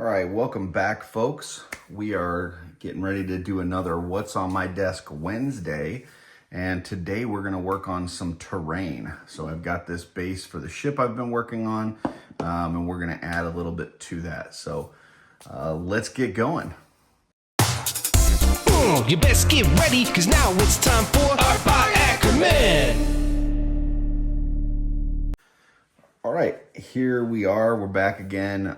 right, welcome back, folks. We are getting ready to do another What's on My Desk Wednesday, and today we're going to work on some terrain. So I've got this base for the ship I've been working on, and we're going to add a little bit to that. So let's get going. You best get ready, cause now it's time for Art by Akerman. All right, here we are. We're back again.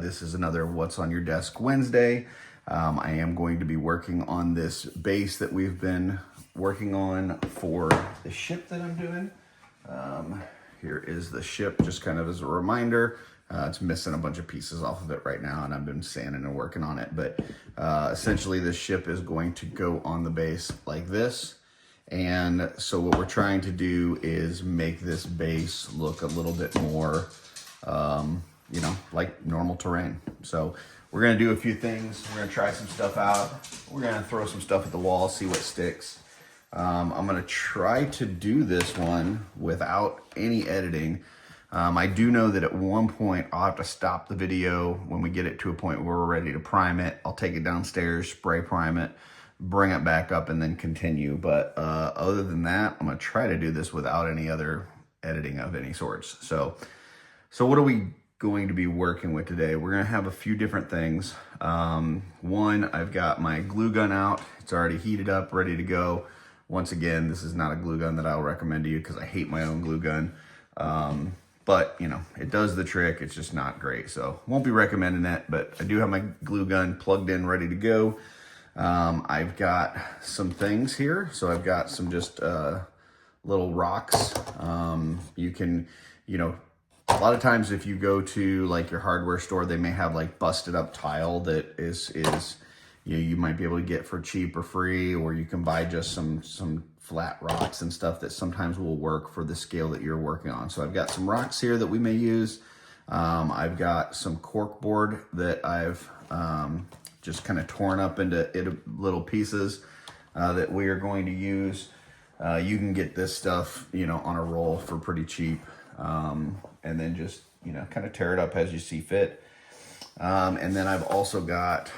This is another What's on Your Desk Wednesday. I am going to be working on this base that we've been working on for the ship that I'm doing. Here is the ship, just kind of as a reminder. It's missing a bunch of pieces off of it right now, and I've been sanding and working on it. But essentially, this ship is going to go on the base like this. And so what we're trying to do is make this base look a little bit more, like normal terrain. So we're going to do a few things. We're going to try some stuff out. We're going to throw some stuff at the wall, see what sticks. I'm going to try to do this one without any editing. I do know that at one point I'll have to stop the video when we get it to a point where we're ready to prime it. I'll take it downstairs, spray prime it, bring it back up, and then continue. But other than that, I'm going to try to do this without any other editing of any sorts. So what are we going to be working with today? We're going to have a few different things. One, I've got my glue gun out. It's already heated up, ready to go. Once again, this is not a glue gun that I'll recommend to you because I hate my own glue gun. But, it does the trick. It's just not great. So won't be recommending that, but I do have my glue gun plugged in, ready to go. I've got some things here. So I've got some just little rocks. You can, a lot of times if you go to like your hardware store, they may have like busted up tile that is you might be able to get for cheap or free, or you can buy just some flat rocks and stuff that sometimes will work for the scale that you're working on. So I've got some rocks here that we may use. I've got some cork board that I've just kind of torn up into little pieces that we are going to use. You can get this stuff, on a roll for pretty cheap, and then just, kind of tear it up as you see fit. And then I've also got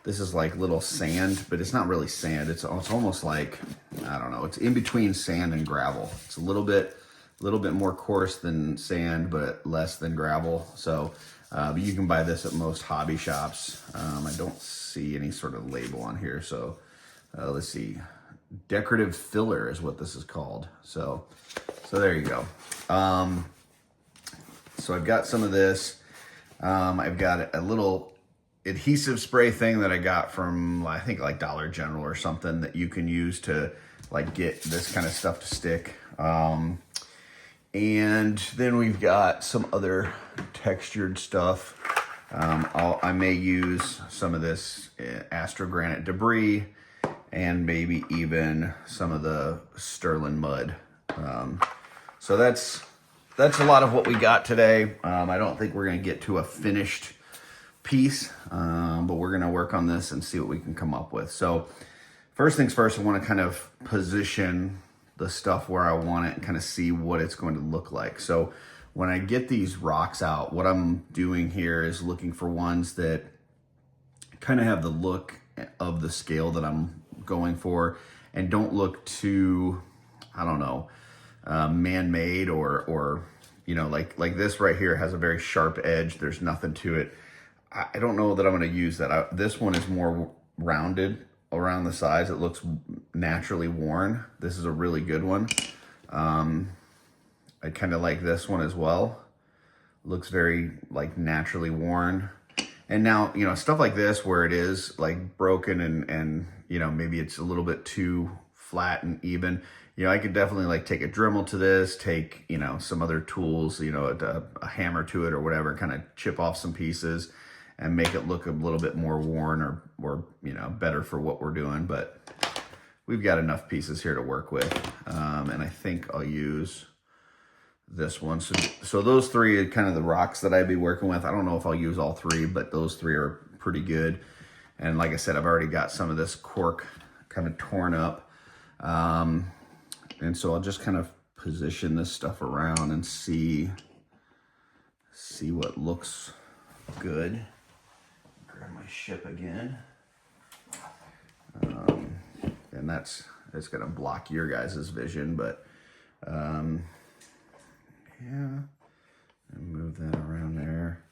this is like little sand, but it's not really sand. It's almost like, I don't know, it's in between sand and gravel. It's a little bit more coarse than sand, but less than gravel. So, but you can buy this at most hobby shops. I don't see any sort of label on here. So let's see. Decorative filler is what this is called. So there you go. So I've got some of this. I've got a little adhesive spray thing that I got from, I think, like Dollar General or something, that you can use to like get this kind of stuff to stick. And then we've got some other textured stuff. I may use some of this astrogranite debris and maybe even some of the sterling mud. So that's a lot of what we got today. I don't think we're going to get to a finished piece, but we're going to work on this and see what we can come up with. So first things first, I want to kind of position the stuff where I want it and kind of see what it's going to look like. So when I get these rocks out, what I'm doing here is looking for ones that kind of have the look of the scale that I'm going for and don't look too, I don't know, man-made or like this right here has a very sharp edge. There's nothing to it. I don't know that I'm going to use that. This one is more rounded around the sides. It looks naturally worn. This is a really good one. I kind of like this one as well. Looks very like naturally worn. And now, stuff like this where it is like broken and maybe it's a little bit too flat and even, I could definitely like take a Dremel to this, take, some other tools, a hammer to it or whatever, kind of chip off some pieces and make it look a little bit more worn or better for what we're doing. But we've got enough pieces here to work with. And I think I'll use this one. So those three are kind of the rocks that I'd be working with. I don't know if I'll use all three, but those three are pretty good. And like I said, I've already got some of this cork kind of torn up. And so I'll just kind of position this stuff around and see what looks good. Grab my ship again. And it's gonna block your guys' vision, but yeah, and move that around there.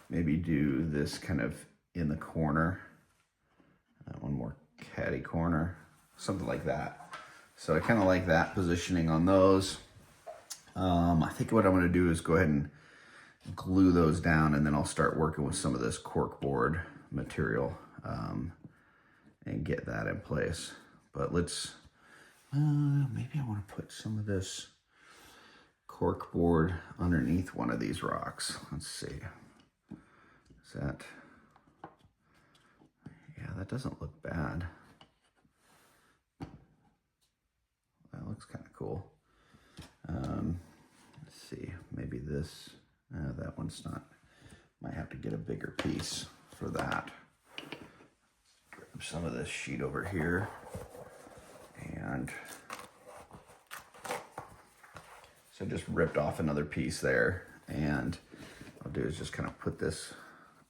Maybe do this kind of in the corner. One more catty corner, something like that. So I kind of like that positioning on those. I think what I'm gonna do is go ahead and glue those down, and then I'll start working with some of this cork board material and get that in place. But let's, maybe I want to put some of this cork board underneath one of these rocks. Let's see. Is that, yeah, that doesn't look bad. That looks kind of cool. Let's see, maybe this, that one's not, might have to get a bigger piece for that. Grab some of this sheet over here, and so I just ripped off another piece there, and what I'll do is just kind of put this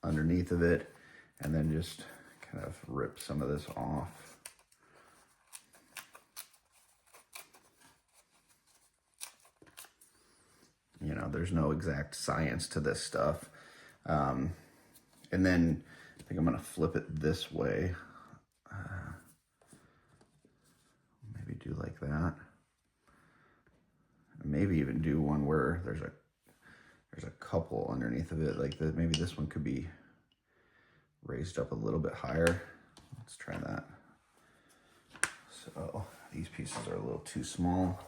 underneath of it, and then just kind of rip some of this off. You know, there's no exact science to this stuff. And then I think I'm gonna flip it this way. Maybe do like that. Maybe even do one where there's a couple underneath of it, like that. Maybe this one could be raised up a little bit higher. Let's try that. So these pieces are a little too small.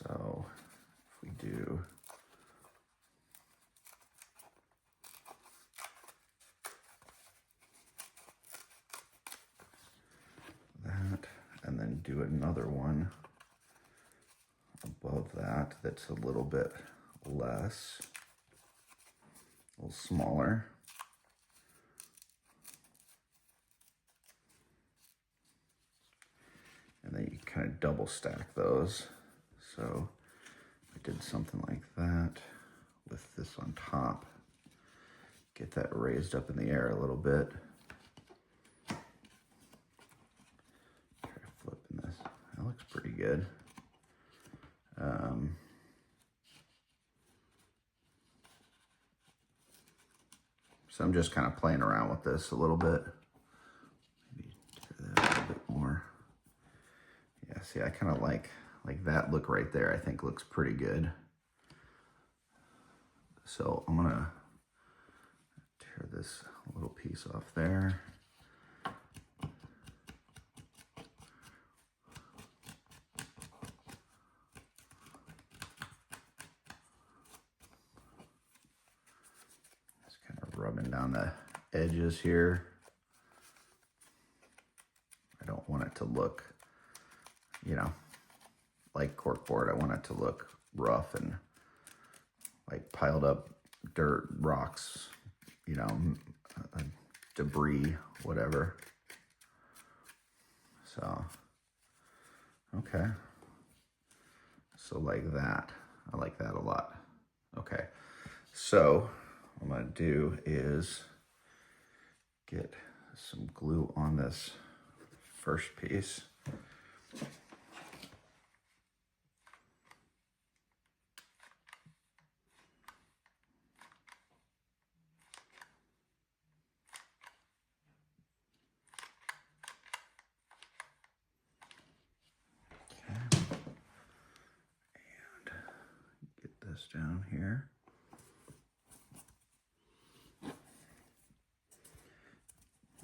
So if we do that, and then do another one above that that's a little bit less, a little smaller. And then you kind of double stack those. So I did something like that with this on top. Get that raised up in the air a little bit. Try flipping this. That looks pretty good. So I'm just kind of playing around with this a little bit. Maybe tear that a little bit more. Yeah, see, I kind of like that look right there. I think looks pretty good. So I'm gonna tear this little piece off there. Just kind of rubbing down the edges here. I don't want it to look, you know, like corkboard. I want it to look rough and like piled up dirt, rocks, you know, debris, whatever. So, okay. So like that. I like that a lot. Okay. So what I'm gonna do is get some glue on this first piece. This down here.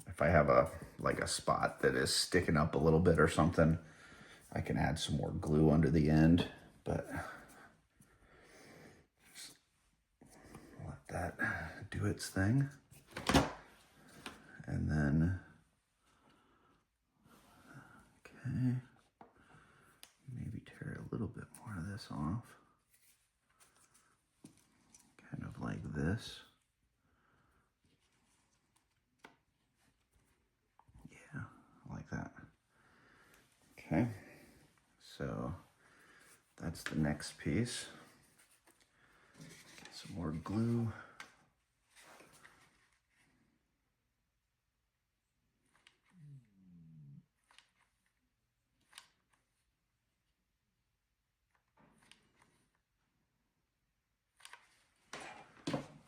If I have a spot that is sticking up a little bit or something, I can add some more glue under the end, but just let that do its thing. And then, okay, maybe tear a little bit more of this off. Kind of like this. Yeah, I like that. Okay, so That's the next piece. Get some more glue.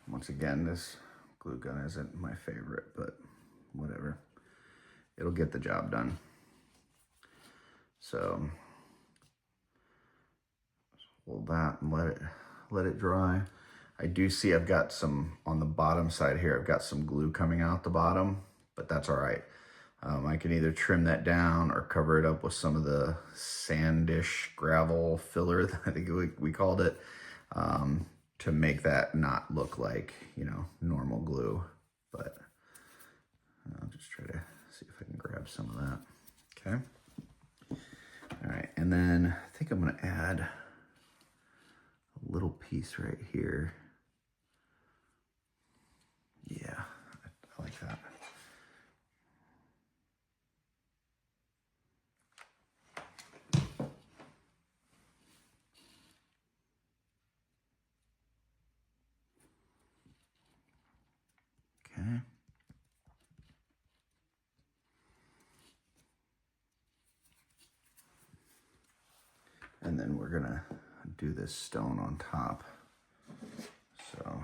Once again, this glue gun isn't my favorite, but whatever. It'll get the job done. So hold that and let it dry. I do see I've got some on the bottom side here. I've got some glue coming out the bottom, but that's all right. I can either trim that down or cover it up with some of the sandish gravel filler, I think we called it, to make that not look like, you know, normal glue. But I'll just try to see if I can grab some of that. Okay. All right, and then I think I'm gonna add a little piece right here. Yeah, I like that. Okay. And then we're gonna do this stone on top. So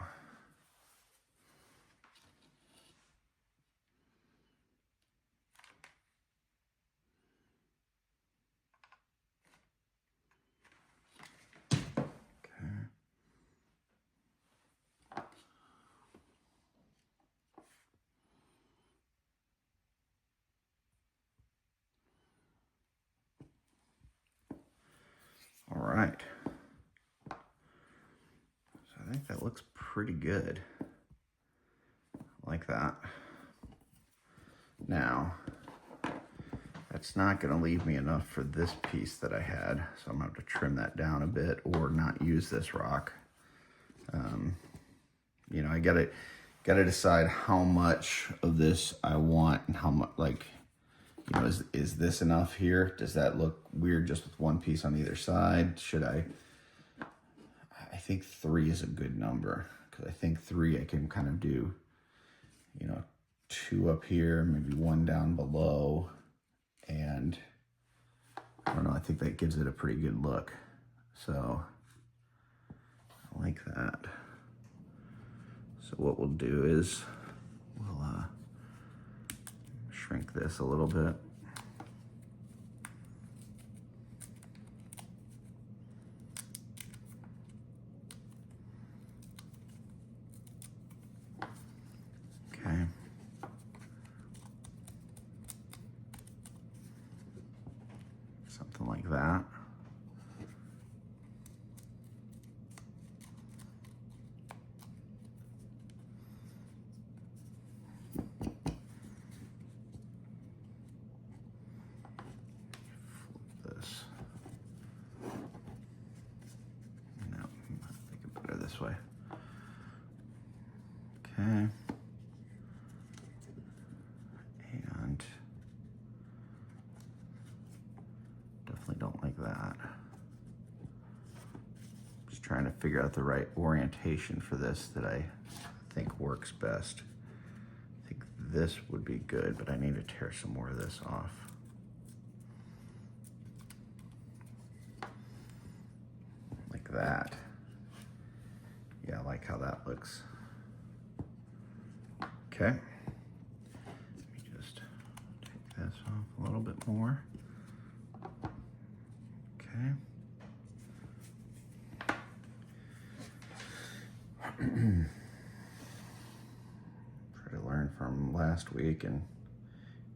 okay. All right. So I think that looks pretty good. I like that. Now, that's not going to leave me enough for this piece that I had, so I'm going to have to trim that down a bit or not use this rock. You know, I gotta decide how much of this I want and how much, like, you know, is this enough here? Does that look weird just with one piece on either side? Should I think 3 is a good number, because I think 3 I can kind of do, you know, 2 up here, maybe 1 down below, and I don't know, I think that gives it a pretty good look. So I like that. So what we'll do is we'll shrink this a little bit. Okay. Something like that. This. No, I think it better this way. Okay. And definitely don't like that. Just trying to figure out the right orientation for this that I think works best. I think this would be good, but I need to tear some more of this off. Like that. Yeah, I like how that looks. Okay. Let me just take this off a little bit more. Okay. Try to learn from last week and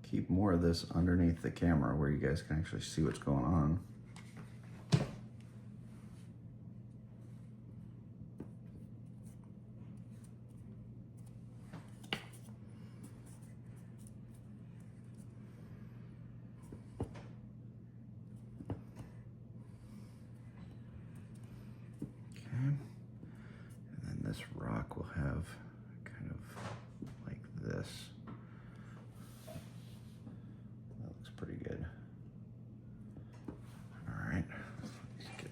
keep more of this underneath the camera where you guys can actually see what's going on. This rock will have kind of like this. That looks pretty good. All right, let's get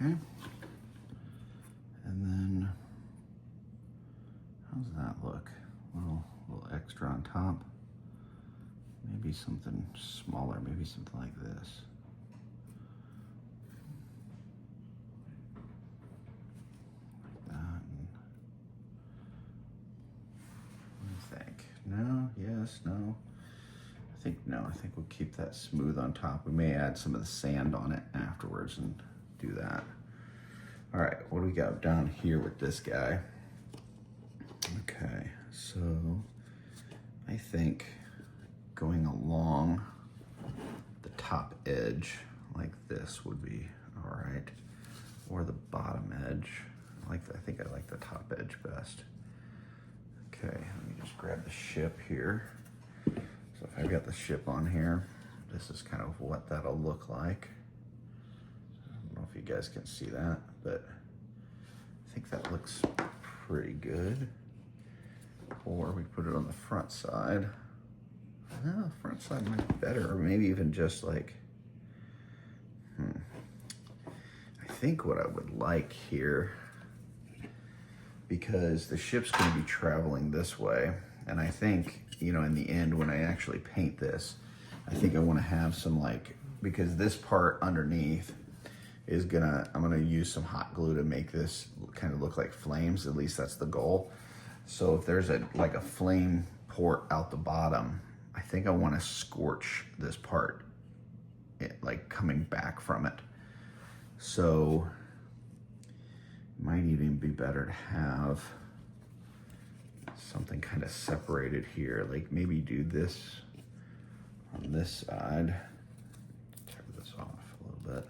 Okay. And then, how does that look? A little extra on top. Maybe something smaller, maybe something like this. Like that. What do you think? No, yes, no. I think no, I think we'll keep that smooth on top. We may add some of the sand on it afterwards and do that. All right, what do we got down here with this guy? Okay, so I think going along the top edge like this would be all right, or the bottom edge. I think I like the top edge best. Okay, let me just grab the ship here. So if I've got the ship on here, this is kind of what that'll look like. I don't know if you guys can see that, but I think that looks pretty good. Or we put it on the front side. No, front side might be better, or maybe even just like, I think what I would like here, because the ship's going to be traveling this way, and I think, you know, in the end when I actually paint this, I think I want to have some like, because this part underneath is I'm gonna use some hot glue to make this kind of look like flames. At least that's the goal. So if there's like a flame port out the bottom, I think I want to scorch this part, like coming back from it. So it might even be better to have something kind of separated here. Like maybe do this on this side. Tear this off a little bit.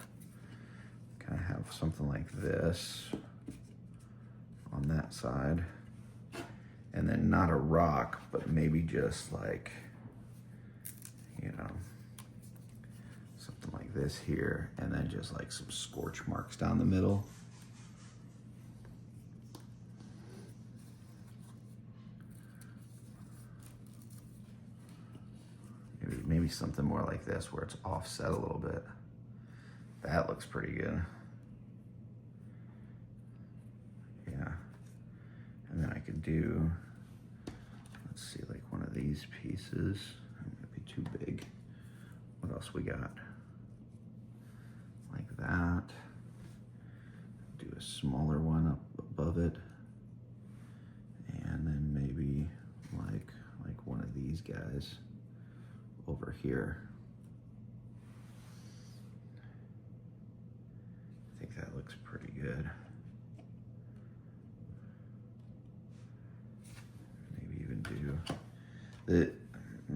Kind of have something like this on that side. And then not a rock, but maybe just like, you know, something like this here, and then just like some scorch marks down the middle. Maybe something more like this where it's offset a little bit. That looks pretty good. Yeah. And then I could do, let's see, like one of these pieces. It might be too big. What else we got? Like that. Do a smaller one up above it. And then maybe like one of these guys over here. I think that looks pretty good. Maybe even do the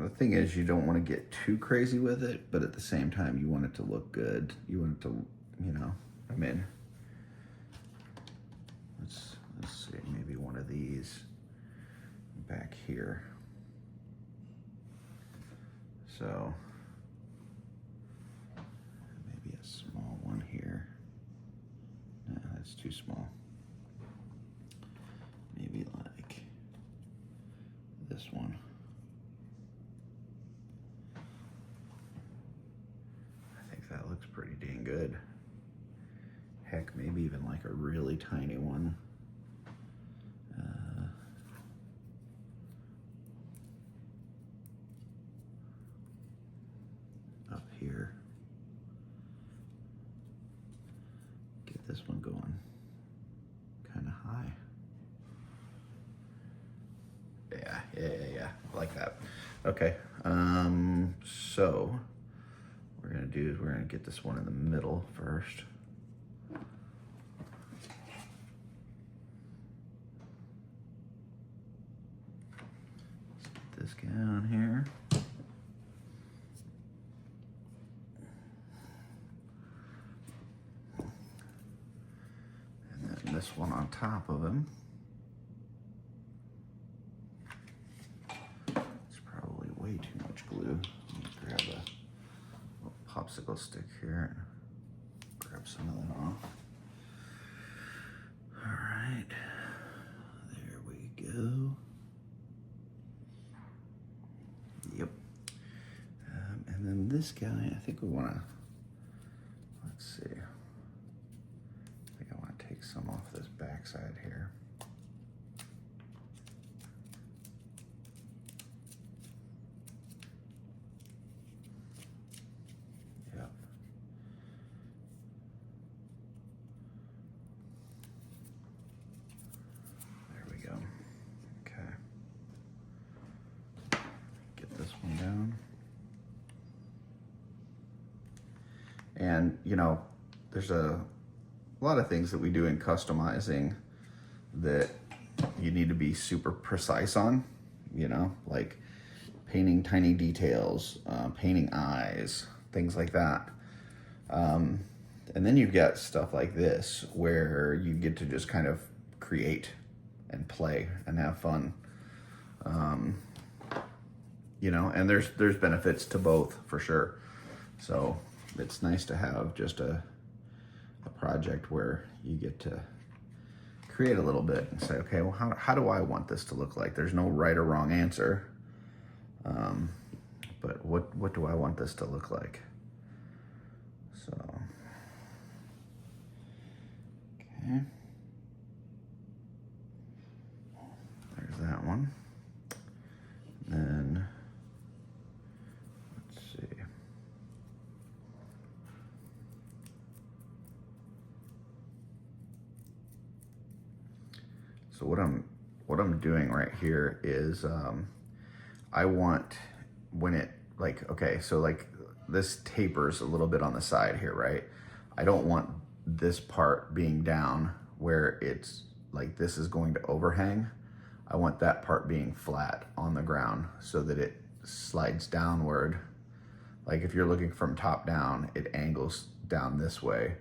thing is, you don't want to get too crazy with it, but at the same time you want it to look good. You want it to, you know, I mean, let's see, maybe one of these back here. So maybe a small one here. No, that's too small. Maybe like this one. I think that looks pretty dang good. Heck, maybe even like a really tiny one. Up here. Get this one going kind of high. Yeah. I like that. Okay. So what we're gonna do is we're gonna get this one in the middle first. Let's get this guy on here. And then this one on top of him. It's probably way too much glue. Let me grab a little popsicle stick here and grab some of that off. All right, there we go. Yep. And then this guy, I think we want to, let's see. some off this backside here. Yep. There we go. Okay. Get this one down. And, you know, there's a lot of things that we do in customizing that you need to be super precise on, you know, like painting tiny details, painting eyes, things like that. And then you've got stuff like this where you get to just kind of create and play and have fun. You know, and there's benefits to both for sure. So it's nice to have just a project where you get to create a little bit and say, okay, well, how do I want this to look like? There's no right or wrong answer. But what do I want this to look like? So, okay. There's that one. And then, let's see. So what I'm doing right here is I want when it like, okay, so like this tapers a little bit on the side here, right? I don't want this part being down where it's like this is going to overhang. I want that part being flat on the ground so that it slides downward. Like if you're looking from top down, it angles down this way,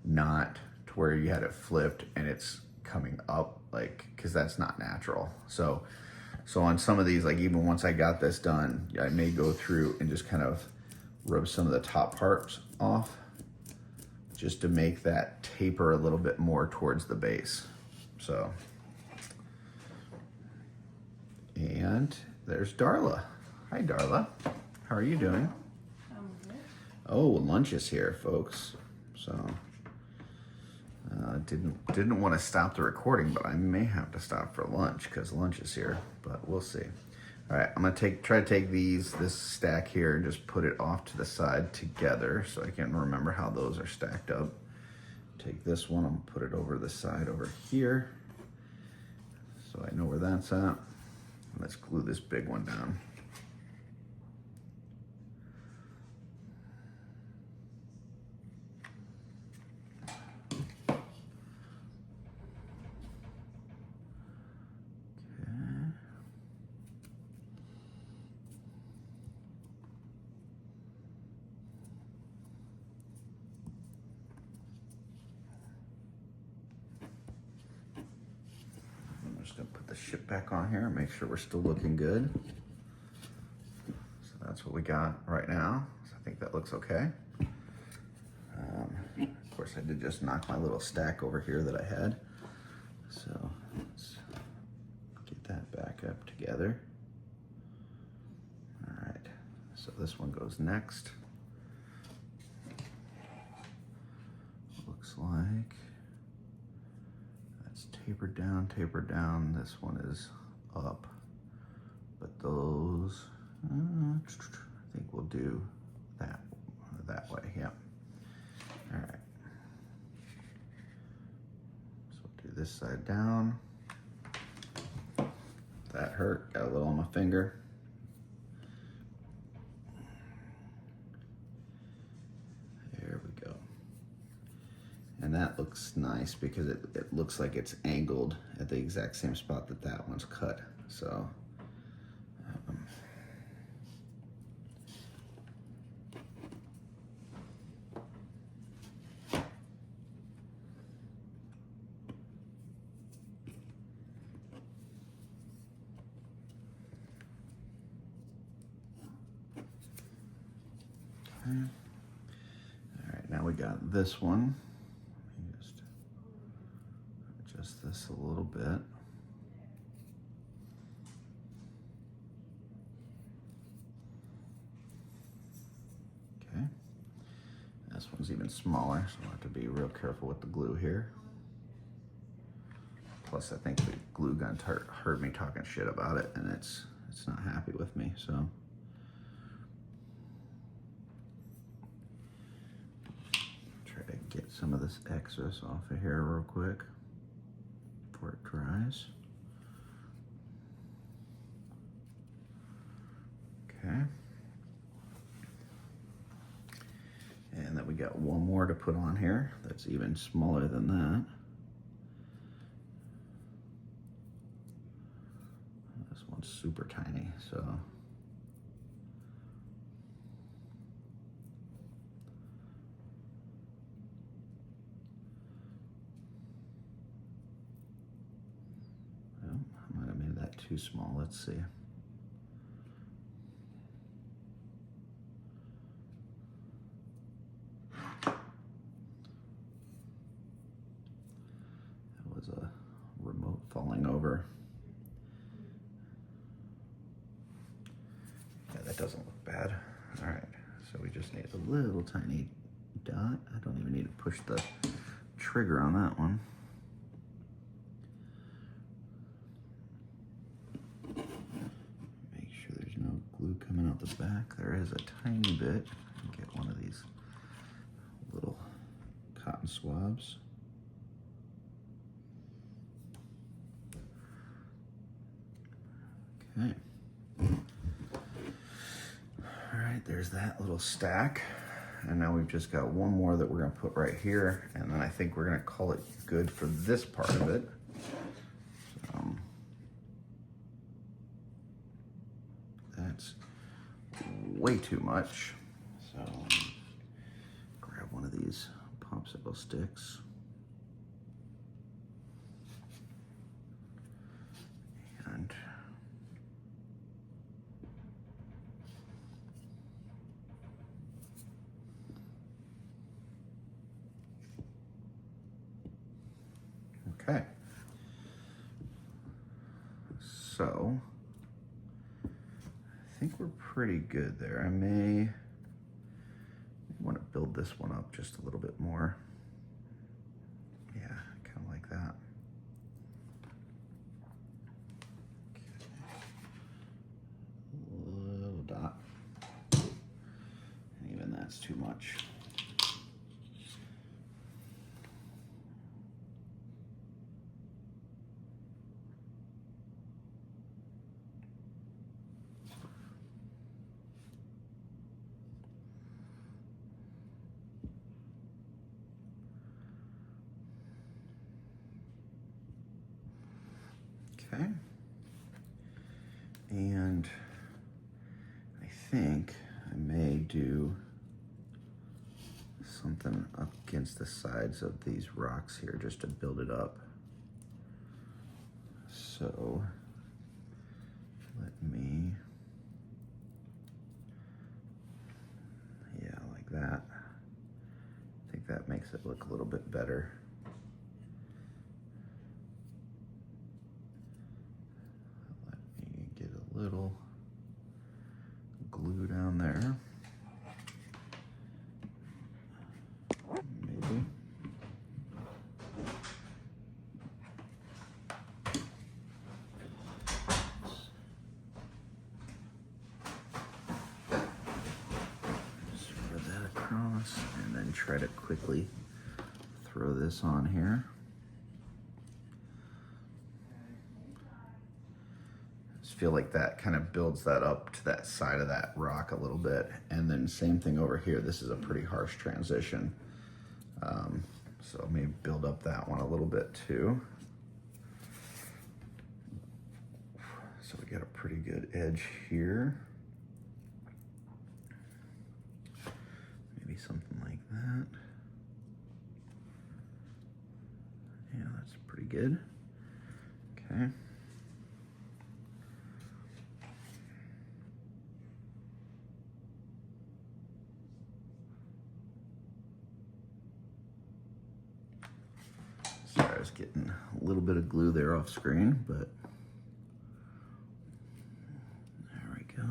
not to where you had it flipped and it's coming up, like, because that's not natural. So on some of these, like even once I got this done, I may go through and just kind of rub some of the top parts off just to make that taper a little bit more towards the base. So, and there's Darla. Hi, Darla. How are you doing? I'm good. Oh, lunch is here, folks. So, didn't want to stop the recording, but I may have to stop for lunch because lunch is here. But we'll see. All right, I'm gonna try to take this stack here and just put it off to the side together so I can remember how those are stacked up. Take this one and put it over the side over here so I know where that's at. Let's glue this big one down. I'm just gonna put the ship back on here and make sure we're still looking good. So that's what we got right now. So I think that looks okay. Of course, I did just knock my little stack over here that I had. So let's get that back up together. All right, so this one goes next. Looks like that's tapered down. This one is up, but those, I think we'll do that way, yeah. All right, so we'll do this side down. That hurt, got a little on my finger. There we go. And that looks nice because it looks like it's angled at the exact same spot that one's cut. So, okay. All right, now we got this one. Let me just adjust this a little bit. Okay. This one's even smaller, so I'll have to be real careful with the glue here. Plus, I think the glue gun heard me talking shit about it, and it's not happy with me. So try to get some of this excess off of here real quick before it dries. Okay. And then we got one more to put on here that's even smaller than that. This one's super tiny, so. Well, I might have made that too small. Let's see. A remote falling over. Yeah, that doesn't look bad. All right, so we just need a little tiny dot. I don't even need to push the trigger on that one. Make sure there's no glue coming out the back. There is a tiny bit. Get one of these little cotton swabs. Okay. All right, there's that little stack. And now we've just got one more that we're gonna put right here. And then I think we're gonna call it good for this part of it. That's way too much. So grab one of these popsicle sticks. And okay. So I think we're pretty good there. I may want to build this one up just a little bit more. Yeah, kind of like that. Okay. Little dot. And even that's too much. Okay, and I think I may do something up against the sides of these rocks here just to build it up. So let me, yeah, like that. I think that makes it look a little bit better. Little glue down there. Maybe. Spread that across and then try to quickly throw this on here. Feel like that kind of builds that up to that side of that rock a little bit. And then same thing over here. This is a pretty harsh transition. So maybe build up that one a little bit too. So we got a pretty good edge here. Maybe something like that. Yeah, that's pretty good. Okay. Sorry, I was getting a little bit of glue there off screen, but there we go.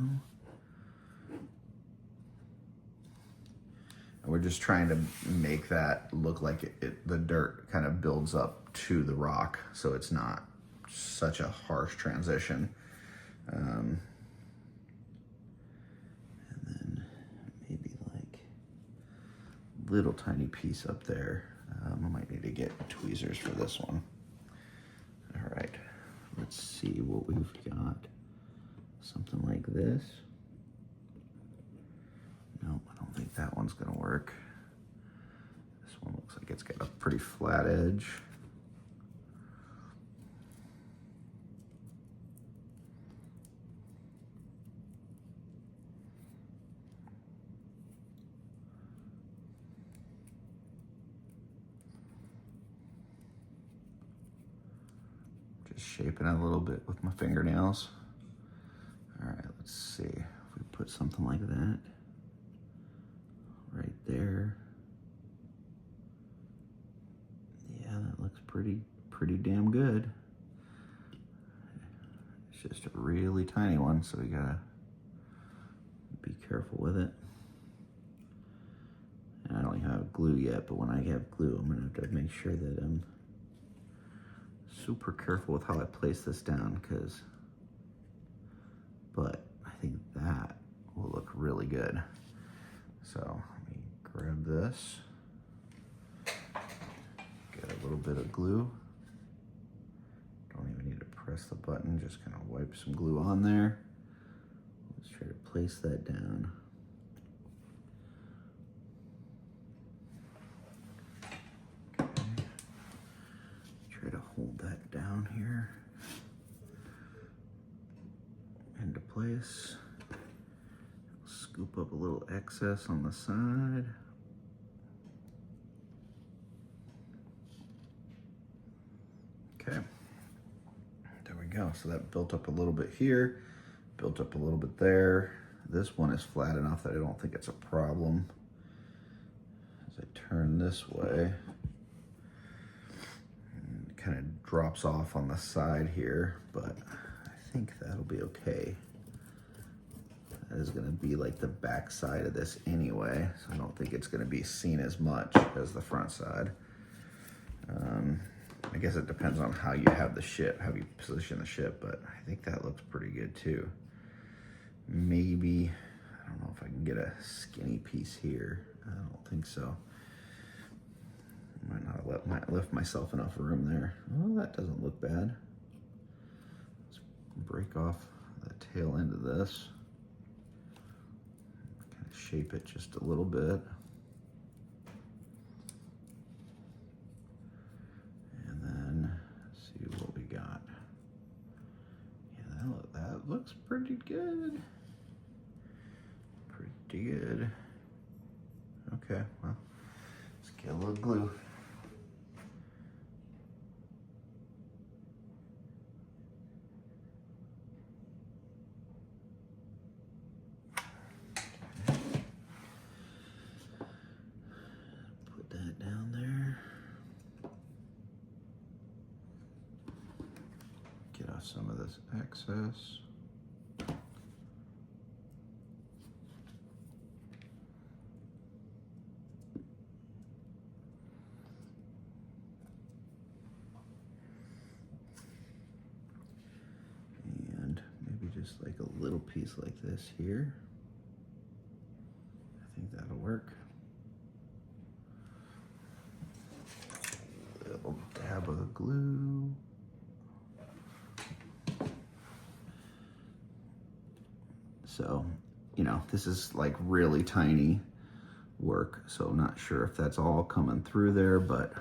And we're just trying to make that look like the dirt kind of builds up to the rock, so it's not such a harsh transition. And then maybe like little tiny piece up there. I might need to get tweezers for this one. All right, let's see what we've got. Something like this. Nope, I don't think that one's gonna work. This one looks like it's got a pretty flat edge. Just shaping it a little bit with my fingernails. All right, let's see if we put something like that right there. Yeah, that looks pretty damn good. It's just a really tiny one, so we gotta be careful with it. And I don't even have glue yet, but when I have glue, I'm gonna have to make sure that I'm super careful with how I place this down, but I think that will look really good. So let me grab this, get a little bit of glue. Don't even need to press the button, just kind of wipe some glue on there. Let's try to place that down. Okay. Try to hold that down here into place. Scoop up a little excess on the side. Okay, there we go. So that built up a little bit here, built up a little bit there. This one is flat enough that I don't think it's a problem. As I turn this way, it kind of drops off on the side here, but I think that'll be okay. That is gonna be like the back side of this anyway, so I don't think it's gonna be seen as much as the front side. I guess it depends on how you have the ship, how you position the ship, but I think that looks pretty good too. Maybe, I don't know if I can get a skinny piece here. I don't think so. Might not left myself enough room there. Well, that doesn't look bad. Let's break off the tail end of this. Kind of shape it just a little bit. And then see what we got. Yeah, that looks pretty good. Pretty good. Okay, well, let's get a little glue. Put that down there. Get off some of this excess. Just like a little piece like this here. I think that'll work. A little dab of glue. So, you know, this is like really tiny work, so I'm not sure if that's all coming through there, but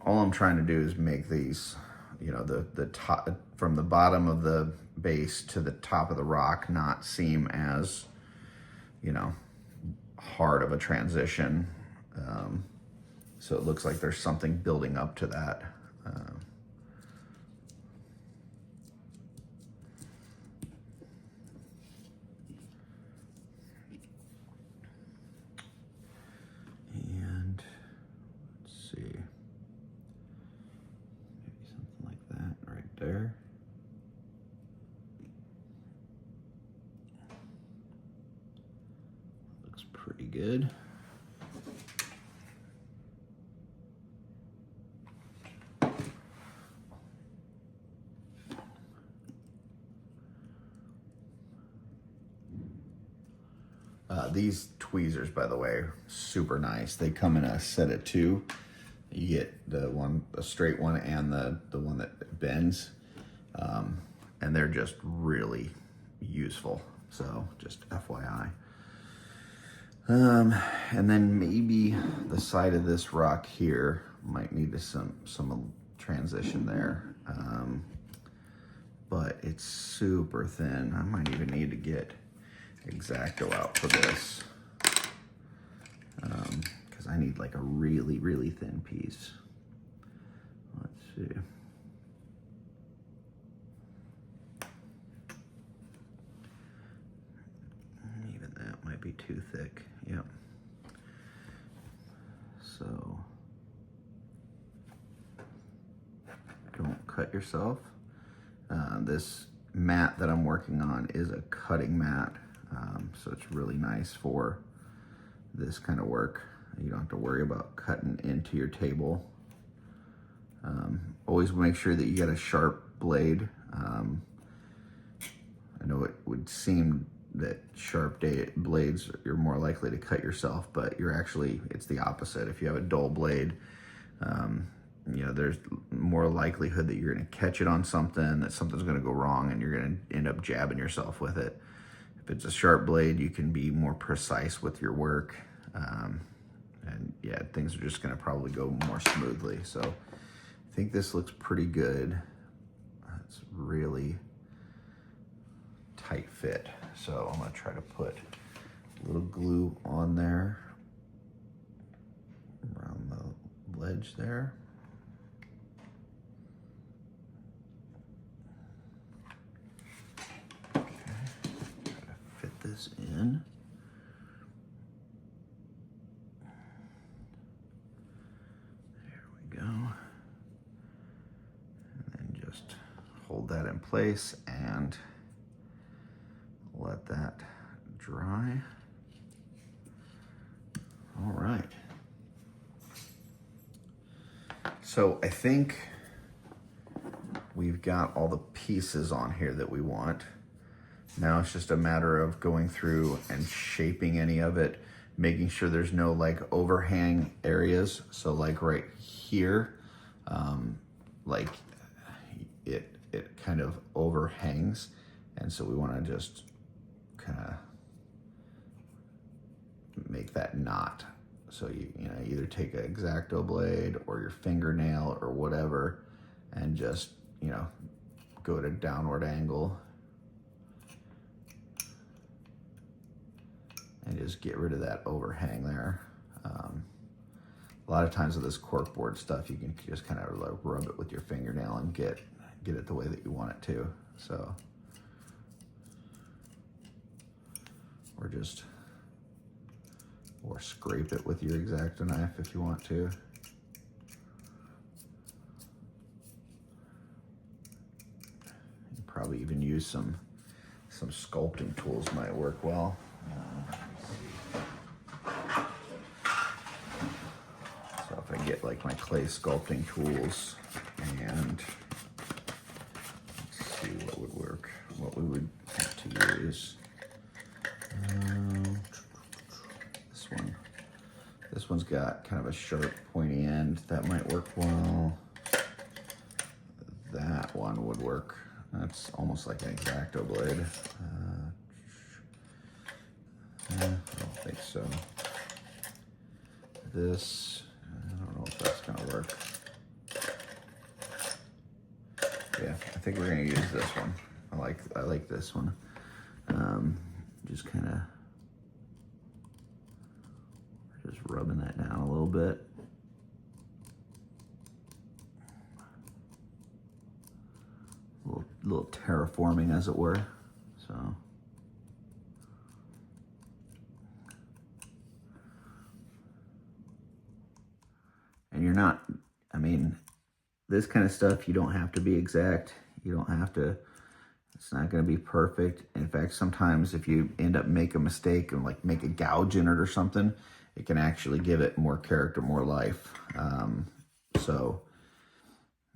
all I'm trying to do is make these, you know, the top, from the bottom of the base to the top of the rock, not seem as, you know, hard of a transition. So it looks like there's something building up to that. And let's see, maybe something like that right there. Looks pretty good. These tweezers, by the way, are super nice. They come in a set of 2. You get a straight one and the one that bends. And they're just really useful. So just FYI. And then maybe the side of this rock here might need some transition there. But it's super thin. I might even need to get X-Acto out for this. Because I need like a really, really thin piece. Let's see. Even that might be too thick. Yep. So don't cut yourself. This mat that I'm working on is a cutting mat, so it's really nice for this kind of work. You don't have to worry about cutting into your table. Always make sure that you get a sharp blade. I know it would seem that sharp blades, you're more likely to cut yourself, but it's the opposite. If you have a dull blade, there's more likelihood that you're going to catch it on something, that something's going to go wrong, and you're going to end up jabbing yourself with it. If it's a sharp blade, you can be more precise with your work, and yeah, things are just going to probably go more smoothly. So I think this looks pretty good. It's really tight fit. So I'm going to try to put a little glue on there around the ledge there. Okay, try to fit this in. There we go. And then just hold that in place and let that dry. All right. So I think we've got all the pieces on here that we want. Now it's just a matter of going through and shaping any of it, making sure there's no like overhang areas. So like right here, like it kind of overhangs. And so we want to just kind of make that knot. So you either take an X-Acto blade or your fingernail or whatever, and just go at a downward angle and just get rid of that overhang there. A lot of times with this corkboard stuff, you can just kind of like rub it with your fingernail and get it the way that you want it to. So, or scrape it with your X-Acto knife if you want to. You probably even use some sculpting tools might work well. So if I get like my clay sculpting tools, and let's see what would work, what we would have to use. This one's got kind of a sharp pointy end. That might work well. That one would work. That's almost like an X-Acto blade. I don't think so. This, I don't know if that's gonna work. Yeah, I think we're gonna use this one. I like this one. Just kind of rubbing that down a little bit. A little terraforming, as it were. So. And you're not, this kind of stuff, you don't have to be exact. You don't have to, it's not going to be perfect. In fact, sometimes if you end up make a mistake and like make a gouge in it or something, it can actually give it more character, more life. So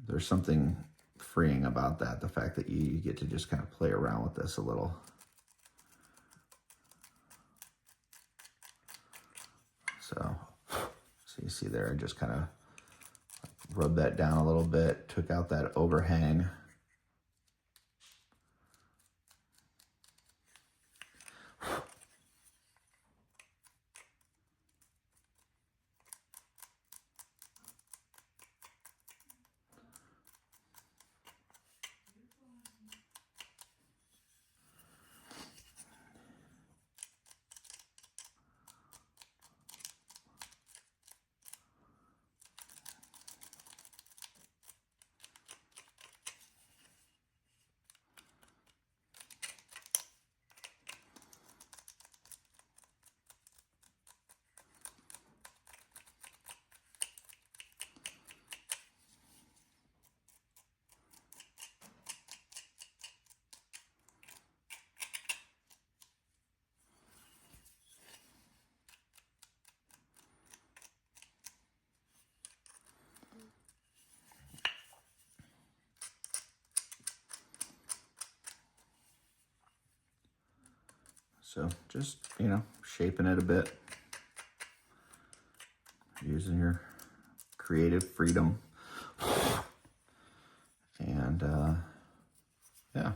there's something freeing about that, the fact that you get to just kind of play around with this a little. So you see there, I just kind of rubbed that down a little bit, took out that overhang. So just, shaping it a bit, using your creative freedom. And yeah.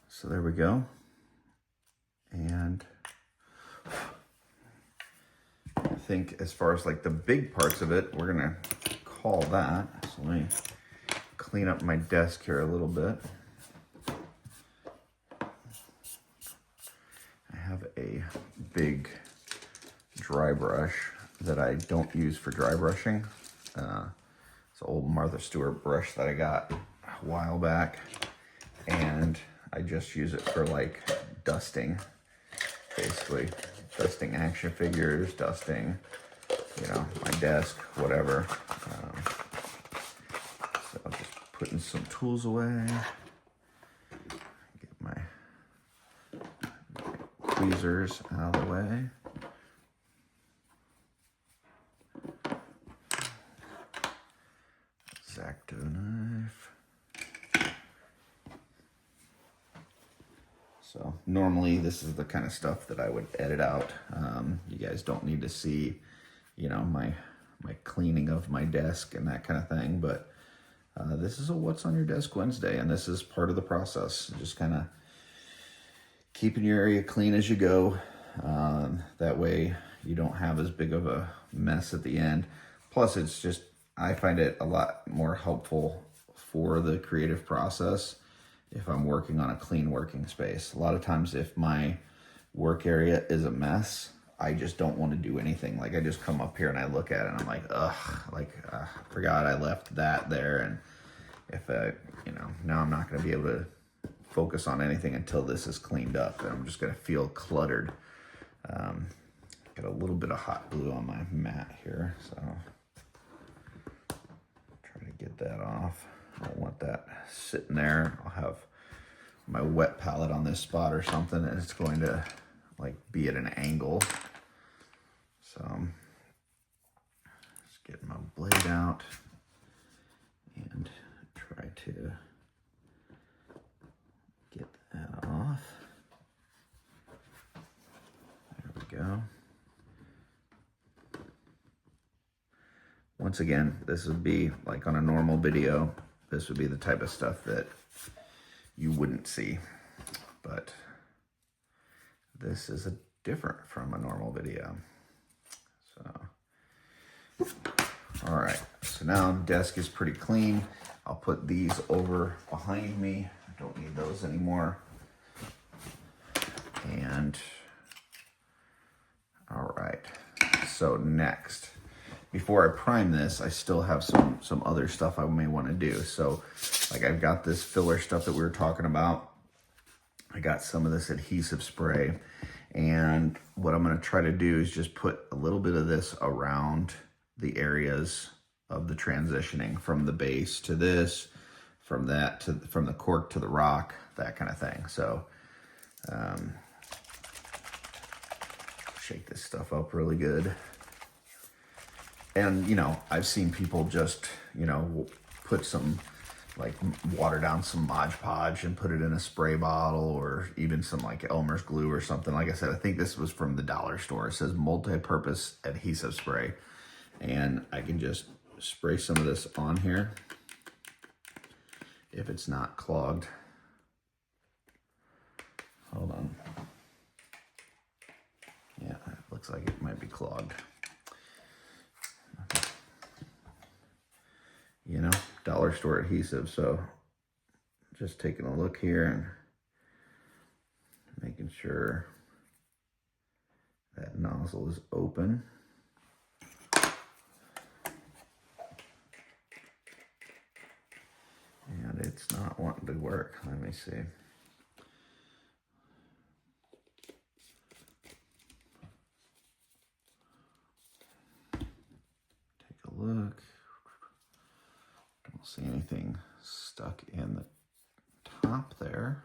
So there we go. And I think as far as like the big parts of it, we're gonna call that. So let me clean up my desk here a little bit. I have a big dry brush that I don't use for dry brushing. It's an old Martha Stewart brush that I got a while back, and I just use it for like dusting, basically. Dusting action figures, dusting, my desk, whatever. So I'm just putting some tools away. Get my tweezers out of the way. X-Acto knife. So normally this is the kind of stuff that I would edit out. You guys don't need to see, my cleaning of my desk and that kind of thing, but this is a What's on Your Desk Wednesday, and this is part of the process. Just kind of keeping your area clean as you go. That way you don't have as big of a mess at the end. Plus it's just, I find it a lot more helpful for the creative process if I'm working on a clean working space. A lot of times if my work area is a mess, I just don't want to do anything. Like I just come up here and I look at it and I'm like, I forgot I left that there. And if now I'm not going to be able to focus on anything until this is cleaned up, and I'm just going to feel cluttered. Got a little bit of hot glue on my mat here, so try to get that off. I don't want that sitting there. I'll have my wet palette on this spot or something, and it's going to like be at an angle. So just get my blade out and try to get that off. There we go. Once again, this would be like on a normal video, this would be the type of stuff that you wouldn't see, but this is different from a normal video. So, all right, so now desk is pretty clean. I'll put these over behind me. I don't need those anymore. And all right, so next, before I prime this, I still have some other stuff I may want to do. So like I've got this filler stuff that we were talking about. I got some of this adhesive spray, and what I'm going to try to do is just put a little bit of this around the areas of the transitioning, from the base to this, from that to from the cork to the rock, that kind of thing. So shake this stuff up really good. And I've seen people just put some like water down some Mod Podge and put it in a spray bottle, or even some like Elmer's glue or something. Like I said, I think this was from the dollar store. It says multi-purpose adhesive spray, and I can just spray some of this on here if it's not clogged. Hold on. Yeah, it looks like it might be clogged. You know, dollar store adhesive. So just taking a look here and making sure that nozzle is open. And it's not wanting to work. Let me see. Take a look. Don't see anything stuck in the top there.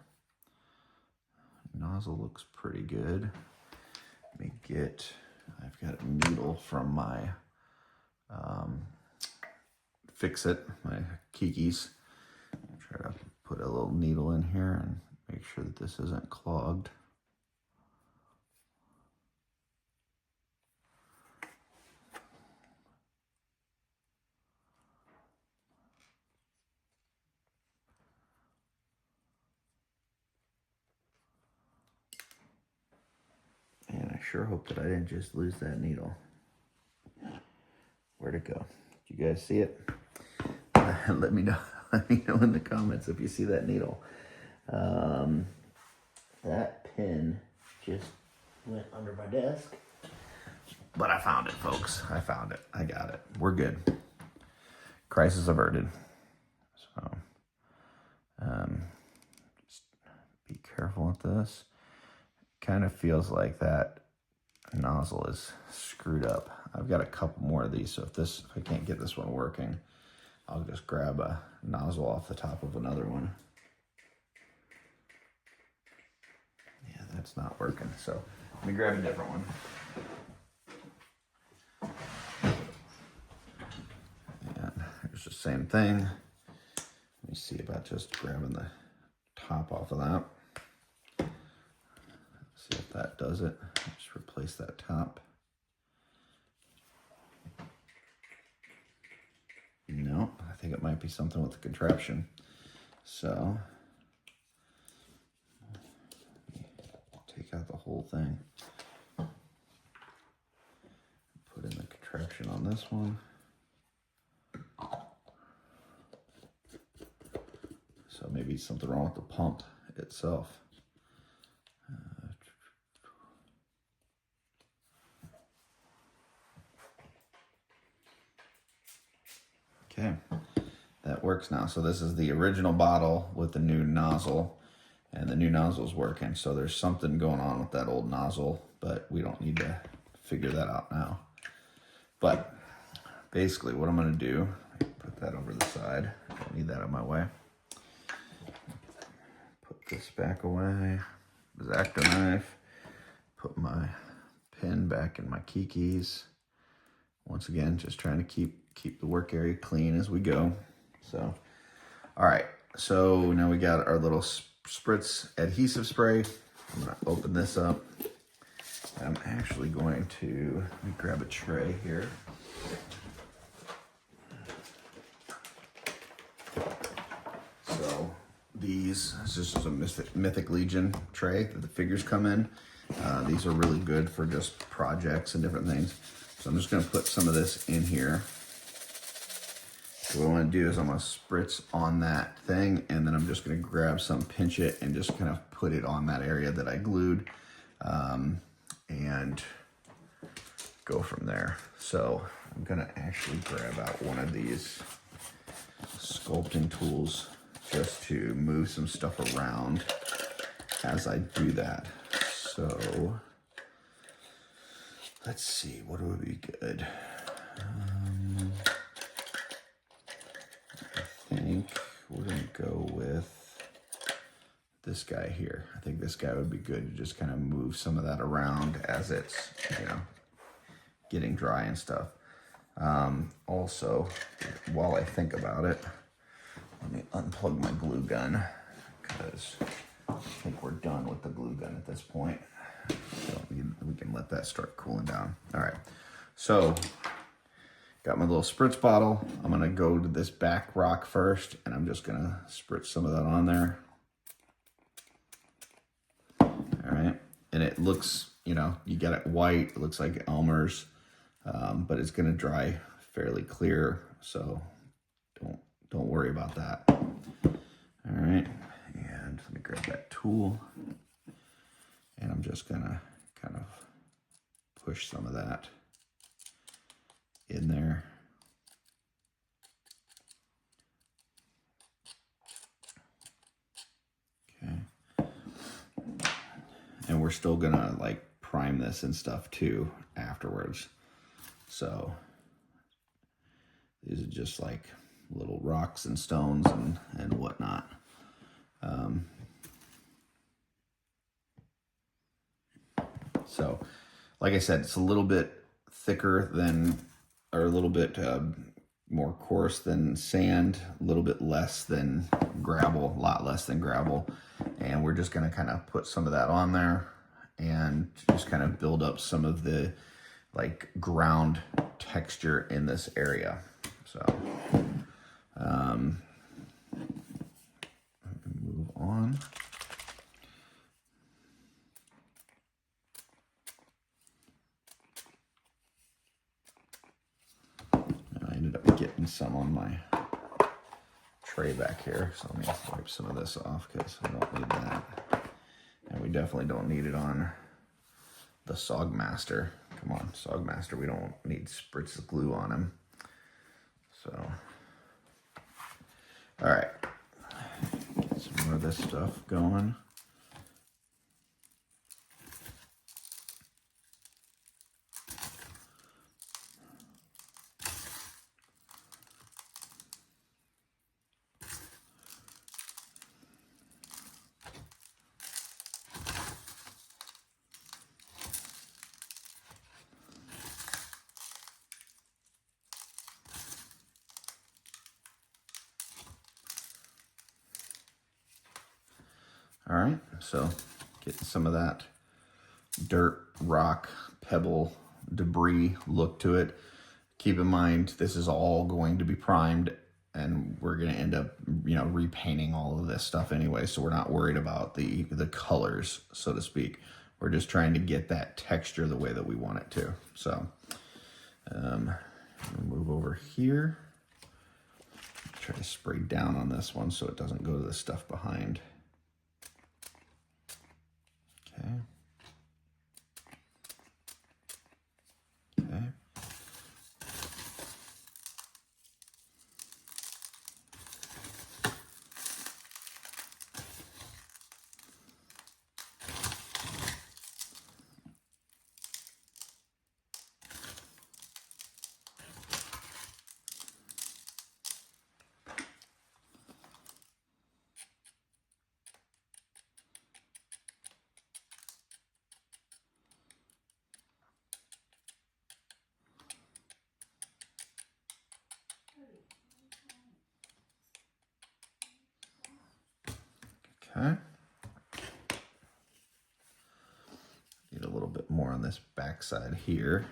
Nozzle looks pretty good. Let me get, I've got a needle from my Fix-It, my Kiki's. Try to put a little needle in here and make sure that this isn't clogged. And I sure hope that I didn't just lose that needle. Where'd it go? Did you guys see it? Let me know. Let me know in the comments if you see that needle. That pin just went under my desk. But I found it, folks. I found it. I got it. We're good. Crisis averted. So, just be careful with this. Kind of feels like that nozzle is screwed up. I've got a couple more of these, so if I can't get this one working, I'll just grab a nozzle off the top of another one. Yeah, that's not working, so let me grab a different one. And here's the same thing. Let me see about just grabbing the top off of that. See if that does it. Just replace that top. No, I think it might be something with the contraption. So, take out the whole thing. Put in the contraption on this one. So maybe something wrong with the pump itself. Okay, that works now. So this is the original bottle with the new nozzle, and the new nozzle's working. So there's something going on with that old nozzle, but we don't need to figure that out now. But basically what I'm gonna do, put that over the side. I don't need that on my way. Put this back away, X-Acto knife, put my pen back in my Kiki's. Once again, just trying to keep the work area clean as we go. So, all right. So now we got our little spritz adhesive spray. I'm gonna open this up. I'm actually going to, let me grab a tray here. So this is just a Mythic Legion tray that the figures come in. These are really good for just projects and different things. So I'm just gonna put some of this in here. So what I want to do is I'm going to spritz on that thing, and then I'm just going to grab some, pinch it, and just kind of put it on that area that I glued, and go from there. So I'm going to actually grab out one of these sculpting tools just to move some stuff around as I do that. So let's see, what would be good? I think we're gonna go with this guy here. I think this guy would be good to just kind of move some of that around as it's, you know, getting dry and stuff. Also, while I think about it, Let me unplug my glue gun because I think we're done with the glue gun at this point. So we can let that start cooling down. All right, so got my little spritz bottle. I'm gonna go to this back rock first, and I'm just gonna spritz some of that on there. All right, and it looks, you know, you get it white. It looks like Elmer's, but it's gonna dry fairly clear, so don't worry about that. All right, and let me grab that tool, and I'm just gonna kind of push some of that in there. Okay, and we're still gonna like prime this and stuff too afterwards. So these are just like little rocks and stones and whatnot. So like I said, it's a little bit thicker than, or a little bit more coarse than sand, a little bit less than gravel, a lot less than gravel. And we're just gonna kind of put some of that on there and just kind of build up some of the like ground texture in this area. So move on. I ended up getting some on my tray back here, so let me wipe some of this off because I don't need that. And we definitely don't need it on the Sogmaster. Come on, Sogmaster, we don't need spritz of glue on him. So, all right, get some more of this stuff going. All right, so getting some of that dirt, rock, pebble, debris look to it. Keep in mind, this is all going to be primed, and we're going to end up, you know, repainting all of this stuff anyway, so we're not worried about the colors, so to speak. We're just trying to get that texture the way that we want it to. So, move over here. Try to spray down on this one so it doesn't go to the stuff behind. Okay. Okay. Okay. Need a little bit more on this backside here.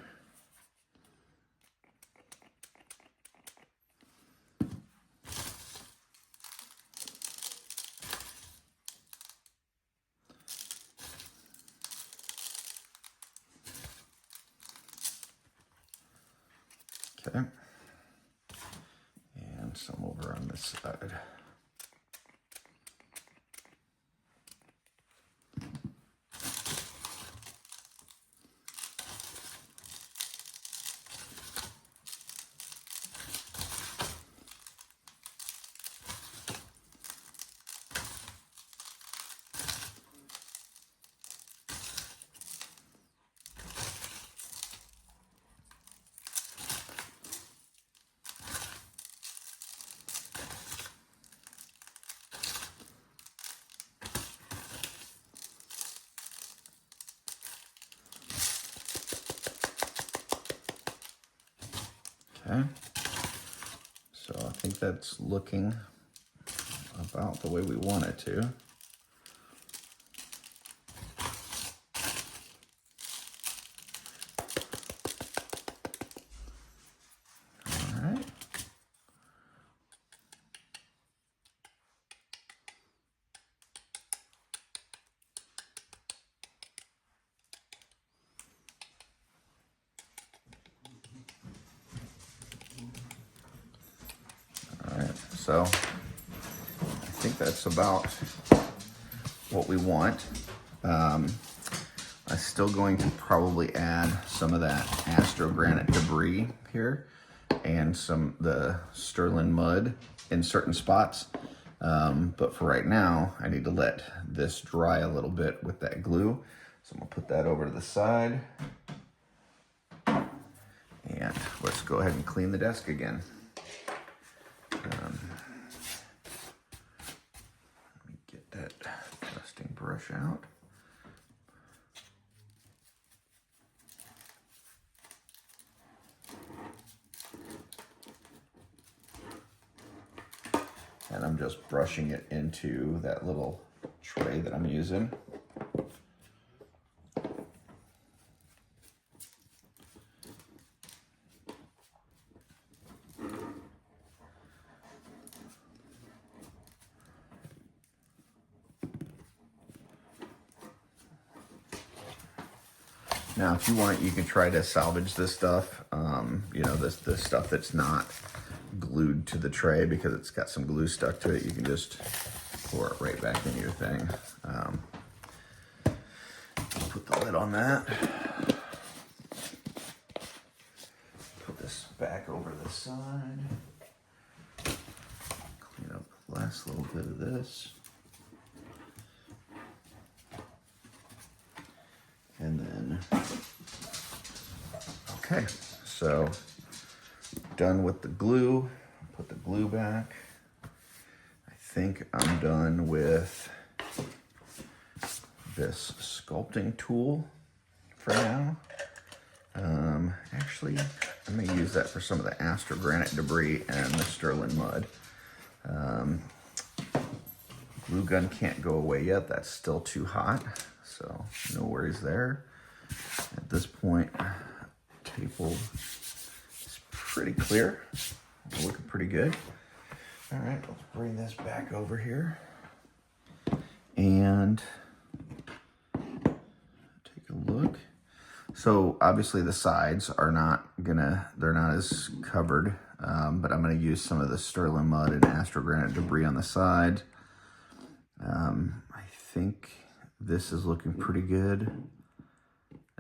Okay. And some over on this side. Okay, so I think that's looking about the way we want it to. So I think that's about what we want. I'm still going to probably add some of that astrogranite debris here and the sterling mud in certain spots. But for right now, I need to let this dry a little bit with that glue. So I'm gonna put that over to the side. And let's go ahead and clean the desk again. Let me get that dusting brush out. And I'm just brushing it into that little tray that I'm using. Now, if you want, you can try to salvage this stuff. You know, this stuff that's not glued to the tray because it's got some glue stuck to it. You can just pour it right back in your thing. Put the lid on that. Put this back over the side. Clean up the last little bit of this. And then, okay, so done with the glue. Put the glue back. I think I'm done with this sculpting tool for now. Actually, I'm gonna use that for some of the astrogranite debris and the sterling mud. Glue gun can't go away yet. That's still too hot. So no worries there. At this point, table is pretty clear. Looking pretty good. All right, let's bring this back over here and take a look. So obviously the sides are they're not as covered, but I'm gonna use some of the sterling mud and astrogranite debris on the side. I think this is looking pretty good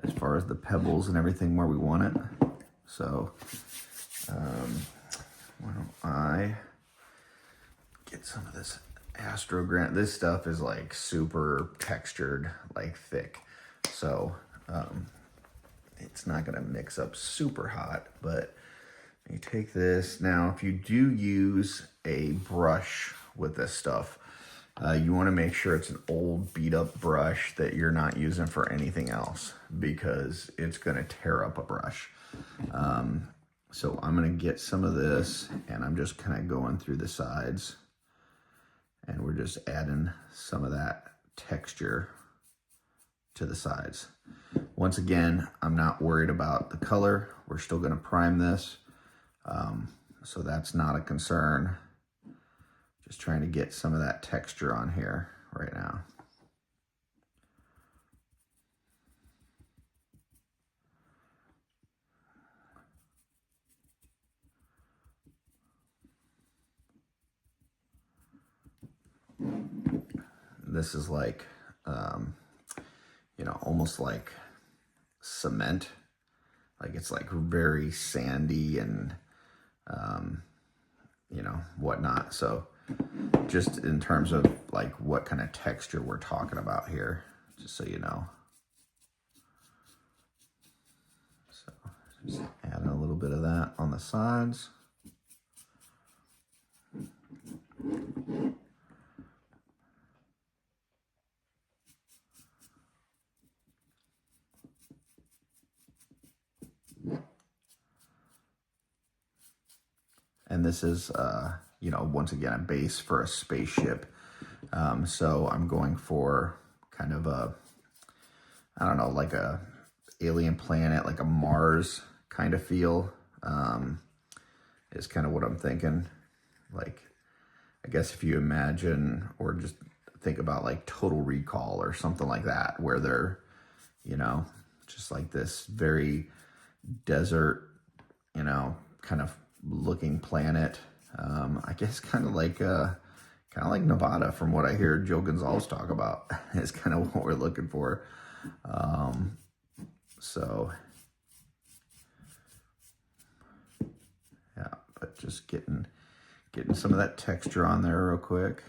as far as the pebbles and everything where we want it. So, why don't I get some of this astrogranite? This stuff is like super textured, like thick. So, it's not gonna mix up super hot, but you take this. Now, if you do use a brush with this stuff, you want to make sure it's an old beat up brush that you're not using for anything else because it's going to tear up a brush. So I'm going to get some of this and I'm just kind of going through the sides and we're just adding some of that texture to the sides. Once again, I'm not worried about the color. We're still going to prime this. So that's not a concern. Just trying to get some of that texture on here right now. This is like, you know, almost like cement. Like it's like very sandy and, you know, whatnot. So just in terms of like what kind of texture we're talking about here, just so you know. So just adding a little bit of that on the sides. And this is, you know, once again, a base for a spaceship. So I'm going for kind of a, I don't know, like a alien planet, like a Mars kind of feel, is kind of what I'm thinking. Like, I guess if you imagine, or just think about like Total Recall or something like that, where they're, you know, just like this very desert, you know, kind of looking planet. I guess kind of like Nevada, from what I hear Joe Gonzalez talk about, is kind of what we're looking for. So yeah, but just getting some of that texture on there real quick.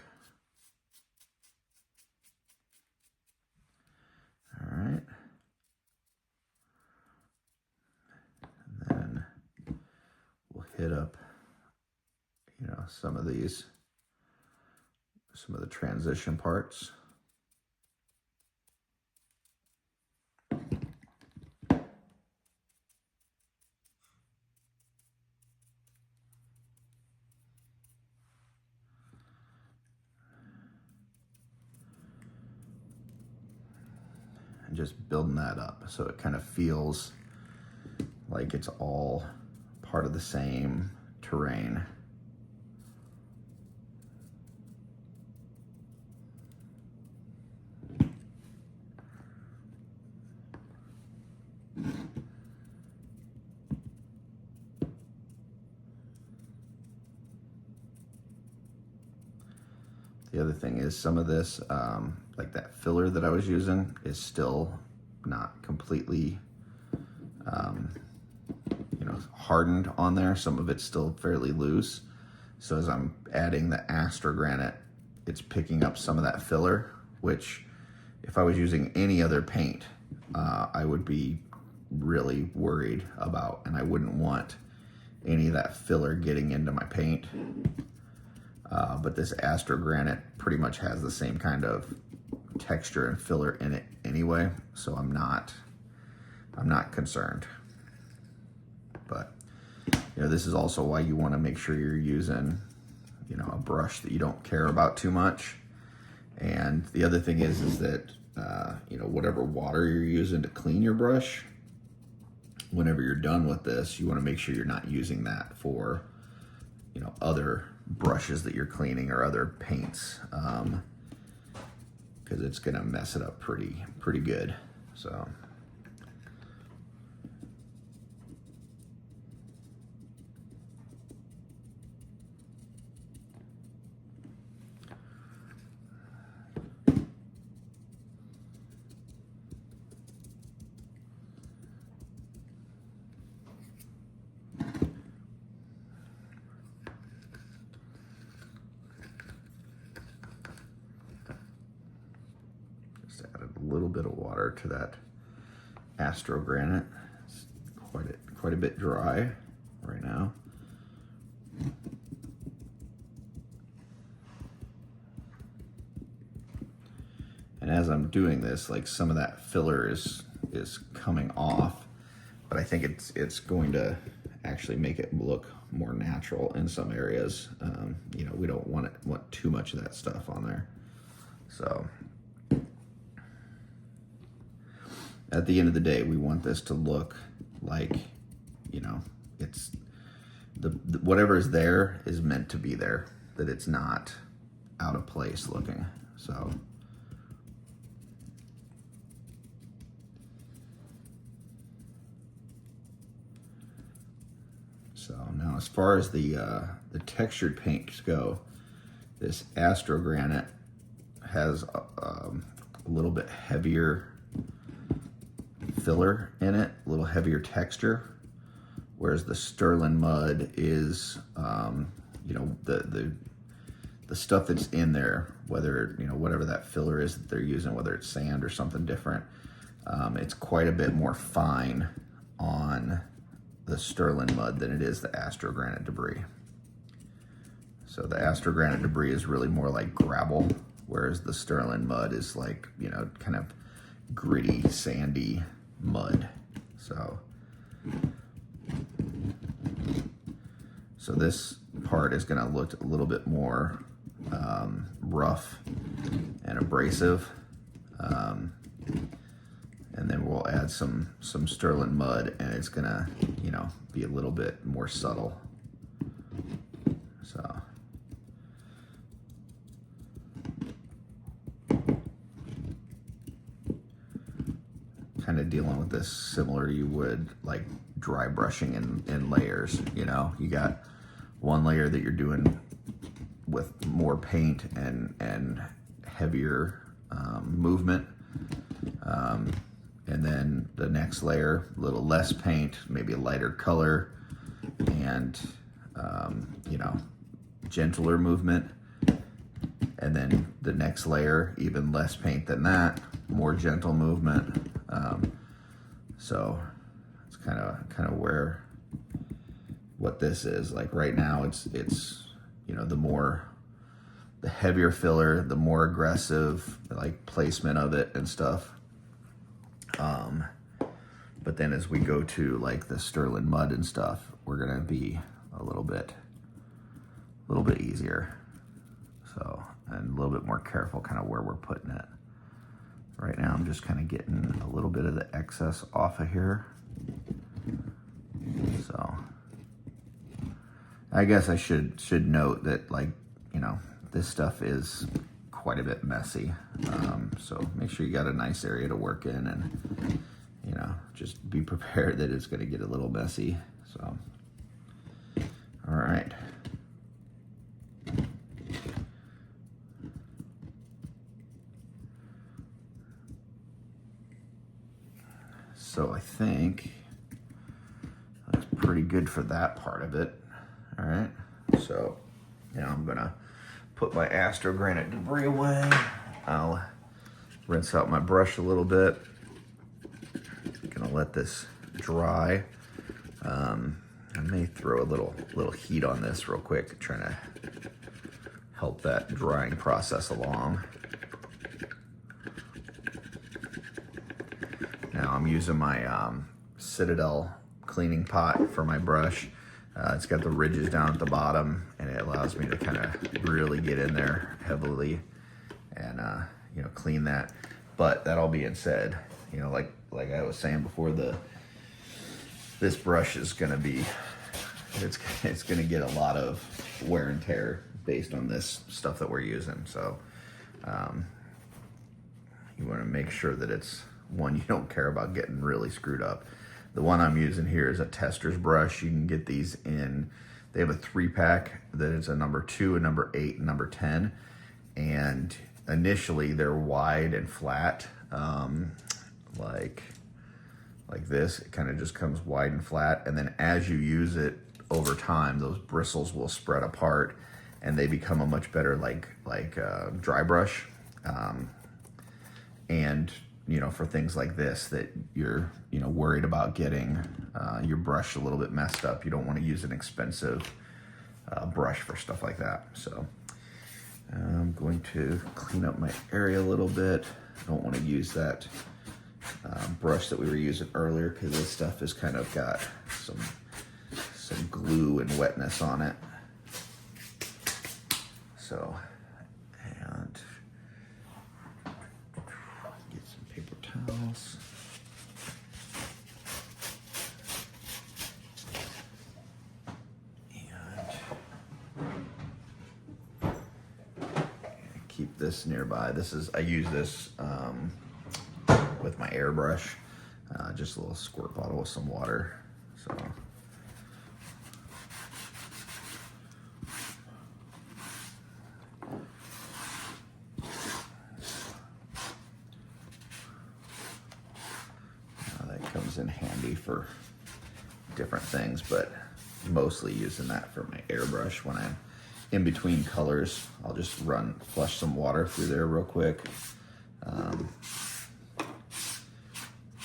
All right. And then we'll hit up, you know, some of the transition parts. And just building that up so it kind of feels like it's all part of the same terrain. The other thing is some of this, like that filler that I was using, is still not completely, you know, hardened on there. Some of it's still fairly loose. So as I'm adding the Astrogranite, it's picking up some of that filler, which if I was using any other paint, I would be really worried about, and I wouldn't want any of that filler getting into my paint. But this Astrogranite pretty much has the same kind of texture and filler in it anyway, so I'm not concerned. But you know, this is also why you want to make sure you're using, you know, a brush that you don't care about too much. And the other thing is that you know, whatever water you're using to clean your brush, whenever you're done with this, you want to make sure you're not using that for, you know, other brushes that you're cleaning or other paints, because it's gonna mess it up pretty good. So added a little bit of water to that Astrogranite. It's quite a bit dry right now. And as I'm doing this, like, some of that filler is coming off, but I think it's going to actually make it look more natural in some areas. You know, we don't want too much of that stuff on there. So at the end of the day, we want this to look like, you know, it's whatever is there is meant to be there, that it's not out of place looking. So now, as far as the textured paints go, this Astrogranite has a little bit heavier filler in it, a little heavier texture, whereas the Sterling Mud is, you know, the stuff that's in there, whether, you know, whatever that filler is that they're using, whether it's sand or something different, it's quite a bit more fine on the Sterling Mud than it is the Astrogranite debris. So the Astrogranite debris is really more like gravel, whereas the Sterling Mud is like, you know, kind of gritty, sandy mud. So So this part is going to look a little bit more rough and abrasive. And then we'll add some sterling mud, and it's gonna, you know, be a little bit more subtle. So kind of dealing with this similar you would like dry brushing in layers. You know, you got one layer that you're doing with more paint and heavier movement. And then the next layer, a little less paint, maybe a lighter color, and you know, gentler movement. And then the next layer, even less paint than that, more gentle movement. So it's kind of where what this is like right now. It's you know, the heavier filler, the more aggressive like placement of it and stuff. But then as we go to like the sterling mud and stuff, we're gonna be a little bit easier. So, and a little bit more careful kind of where we're putting it. Right now I'm just kind of getting a little bit of the excess off of here. So I guess I should note that, like, you know, this stuff is quite a bit messy. So make sure you got a nice area to work in, and, you know, just be prepared that it's going to get a little messy. So, all right. So I think that's pretty good for that part of it. All right. So now I'm going to put my astrogranite debris away. I'll rinse out my brush a little bit. Gonna let this dry. I may throw a little heat on this real quick, trying to help that drying process along. Now I'm using my Citadel cleaning pot for my brush. It's got the ridges down at the bottom, and it allows me to kind of really get in there heavily and you know, clean that. But that all being said, you know, like I was saying before, this brush is gonna be, it's gonna get a lot of wear and tear based on this stuff that we're using. So you want to make sure that it's one you don't care about getting really screwed up. The one I'm using here is a tester's brush. You can get these in, they have a 3-pack that is a number 2, a number 8, and number 10. And initially they're wide and flat, like this. It kind of just comes wide and flat. And then as you use it over time, those bristles will spread apart and they become a much better dry brush. And you know, for things like this that you're, you know, worried about getting your brush a little bit messed up, you don't want to use an expensive brush for stuff like that. So I'm going to clean up my area a little bit. I don't want to use that brush that we were using earlier, because this stuff has kind of got some glue and wetness on it. So, and get some paper towels. And keep this nearby. I use this with my airbrush, just a little squirt bottle with some water. So. Comes in handy for different things, but mostly using that for my airbrush. When I'm in between colors, I'll just flush some water through there real quick.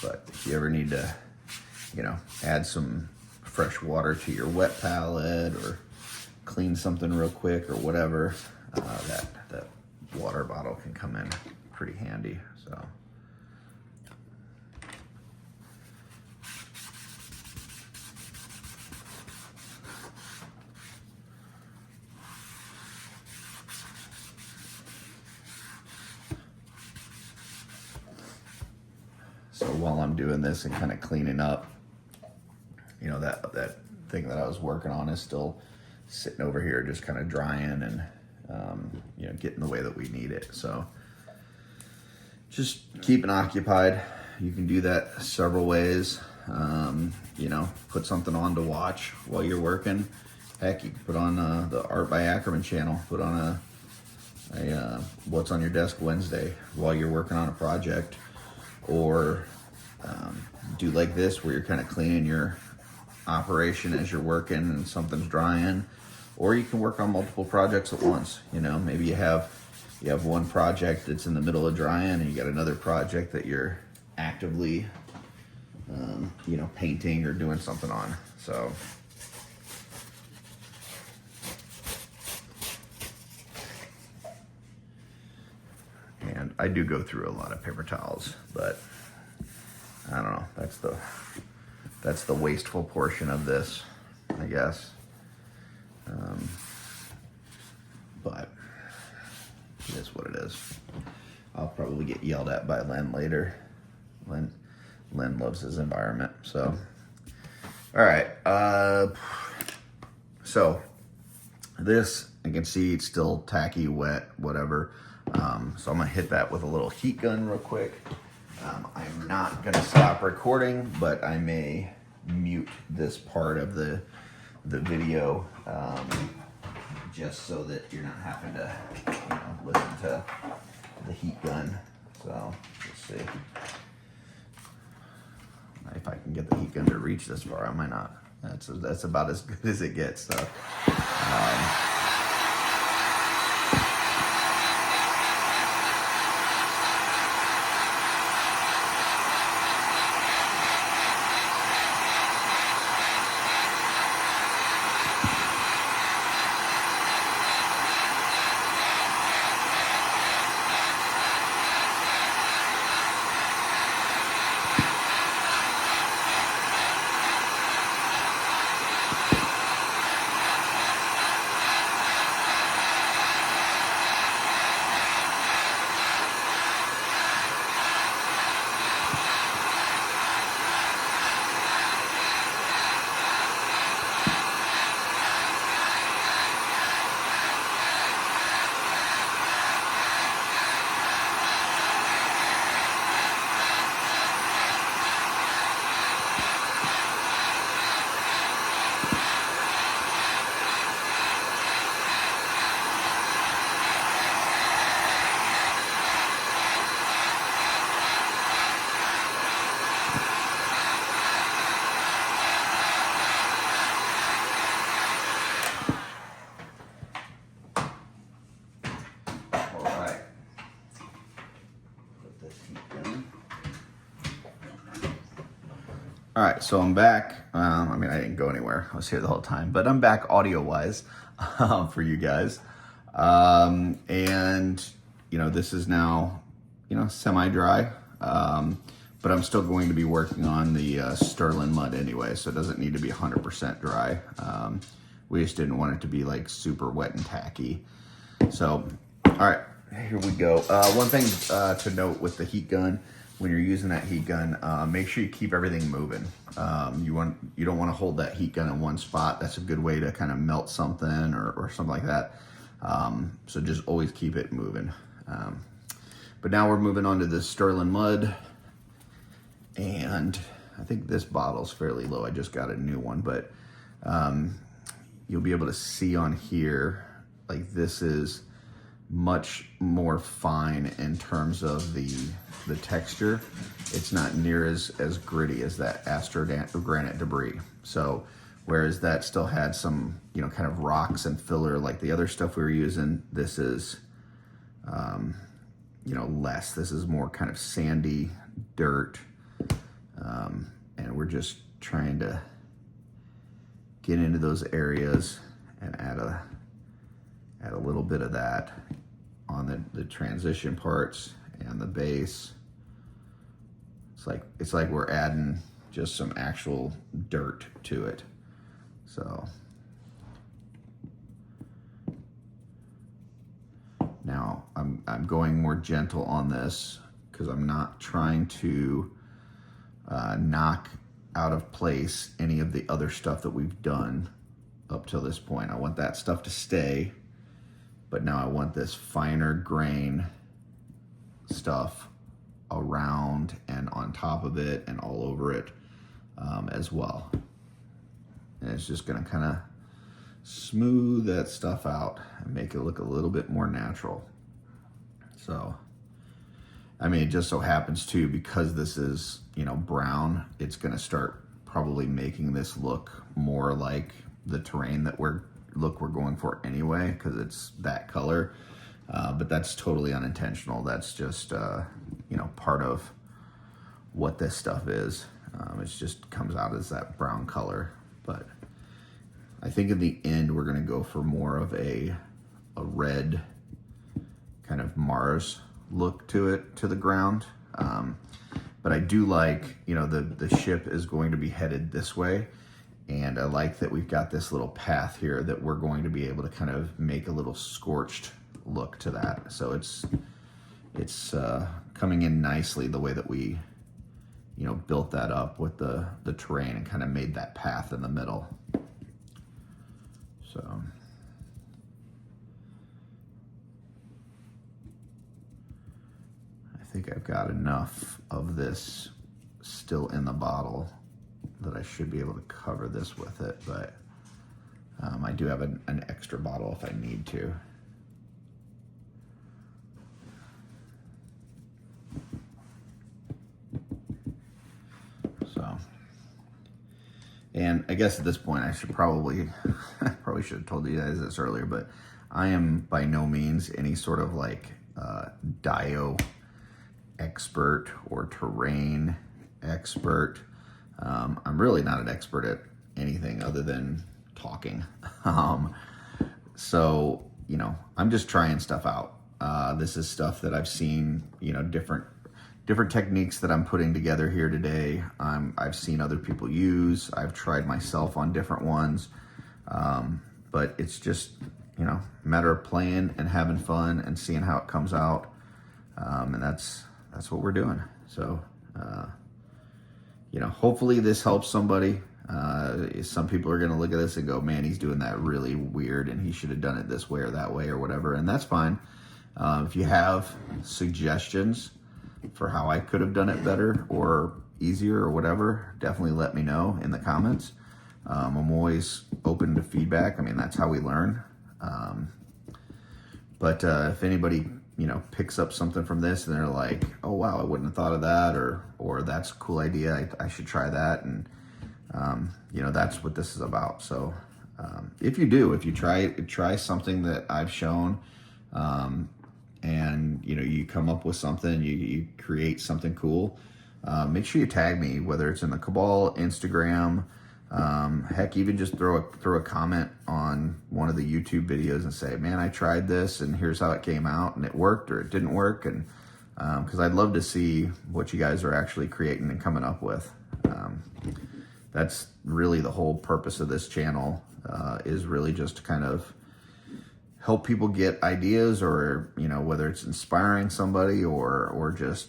But if you ever need to, you know, add some fresh water to your wet palette or clean something real quick or whatever, that water bottle can come in pretty handy. So. while I'm doing this and kind of cleaning up. You know, that thing that I was working on is still sitting over here just kind of drying and, you know, getting the way that we need it. So just keeping occupied. You can do that several ways. You know, put something on to watch while you're working. Heck, you can put on the Art by Akerman channel. Put on a What's on Your Desk Wednesday while you're working on a project. Or do like this where you're kind of cleaning your operation as you're working and something's drying. Or you can work on multiple projects at once. You know, maybe you have one project that's in the middle of drying and you got another project that you're actively you know, painting or doing something on. So and I do go through a lot of paper towels, but I don't know, that's the wasteful portion of this, I guess. But it is what it is. I'll probably get yelled at by Len later. Len loves his environment. So, all right. So this, I can see it's still tacky, wet, whatever. So I'm gonna hit that with a little heat gun real quick. I'm not gonna stop recording, but I may mute this part of the video, just so that you're not having to, you know, listen to the heat gun. So let's see if I can get the heat gun to reach this far. I might not. That's about as good as it gets. So. All right, so I'm back. I mean, I didn't go anywhere. I was here the whole time, but I'm back audio-wise for you guys. And, you know, this is now, you know, semi-dry, but I'm still going to be working on the Sterling mud anyway, so it doesn't need to be 100% dry. We just didn't want it to be like super wet and tacky. So, all right, here we go. One thing to note with the heat gun, when you're using that heat gun, make sure you keep everything moving. You don't want to hold that heat gun in one spot. That's a good way to kind of melt something or something like that. So just always keep it moving. But now we're moving on to this Sterling mud. And I think this bottle's fairly low. I just got a new one, but you'll be able to see on here, like this is much more fine in terms of the texture. It's not near as gritty as that Astro granite debris. So whereas that still had some, you know, kind of rocks and filler like the other stuff we were using, this is, you know, less. This is more kind of sandy dirt. And we're just trying to get into those areas and add a little bit of that on the transition parts and the base. It's like we're adding just some actual dirt to it. So now I'm going more gentle on this because I'm not trying to knock out of place any of the other stuff that we've done up till this point. I want that stuff to stay, but now I want this finer grain stuff around and on top of it and all over it as well. And it's just gonna kind of smooth that stuff out and make it look a little bit more natural. So, I mean, it just so happens too, because this is, you know, brown, it's gonna start probably making this look more like the terrain that we're going for anyway, because it's that color. But that's totally unintentional. That's just, you know, part of what this stuff is. It just comes out as that brown color. But I think in the end, we're gonna go for more of a red kind of Mars look to it, to the ground. But I do like, you know, the ship is going to be headed this way. And I like that we've got this little path here that we're going to be able to kind of make a little scorched look to that. So it's coming in nicely the way that we, you know, built that up with the terrain and kind of made that path in the middle. So I think I've got enough of this still in the bottle that I should be able to cover this with it, but I do have an extra bottle if I need to. So, and I guess at this point I should probably should have told you guys this earlier, but I am by no means any sort of like dio expert or terrain expert. I'm really not an expert at anything other than talking. So, you know, I'm just trying stuff out. This is stuff that I've seen, you know, different techniques that I'm putting together here today. I've seen other people use. I've tried myself on different ones. But it's just, you know, a matter of playing and having fun and seeing how it comes out. And that's what we're doing. So, you know, hopefully this helps somebody. Some people are going to look at this and go, man, he's doing that really weird and he should have done it this way or that way or whatever. And that's fine. If you have suggestions for how I could have done it better or easier or whatever, definitely let me know in the comments. I'm always open to feedback. I mean, that's how we learn. But if anybody, you know, picks up something from this and they're like, oh wow, I wouldn't have thought of that, or that's a cool idea, I should try that. And you know, that's what this is about. So if you try something that I've shown, and you know, you come up with something, you create something cool, make sure you tag me, whether it's in the Cabal Instagram, heck, even just throw a comment on one of the YouTube videos and say, man, I tried this and here's how it came out and it worked or it didn't work. And because I'd love to see what you guys are actually creating and coming up with. That's really the whole purpose of this channel, is really just to kind of help people get ideas, or, you know, whether it's inspiring somebody or just,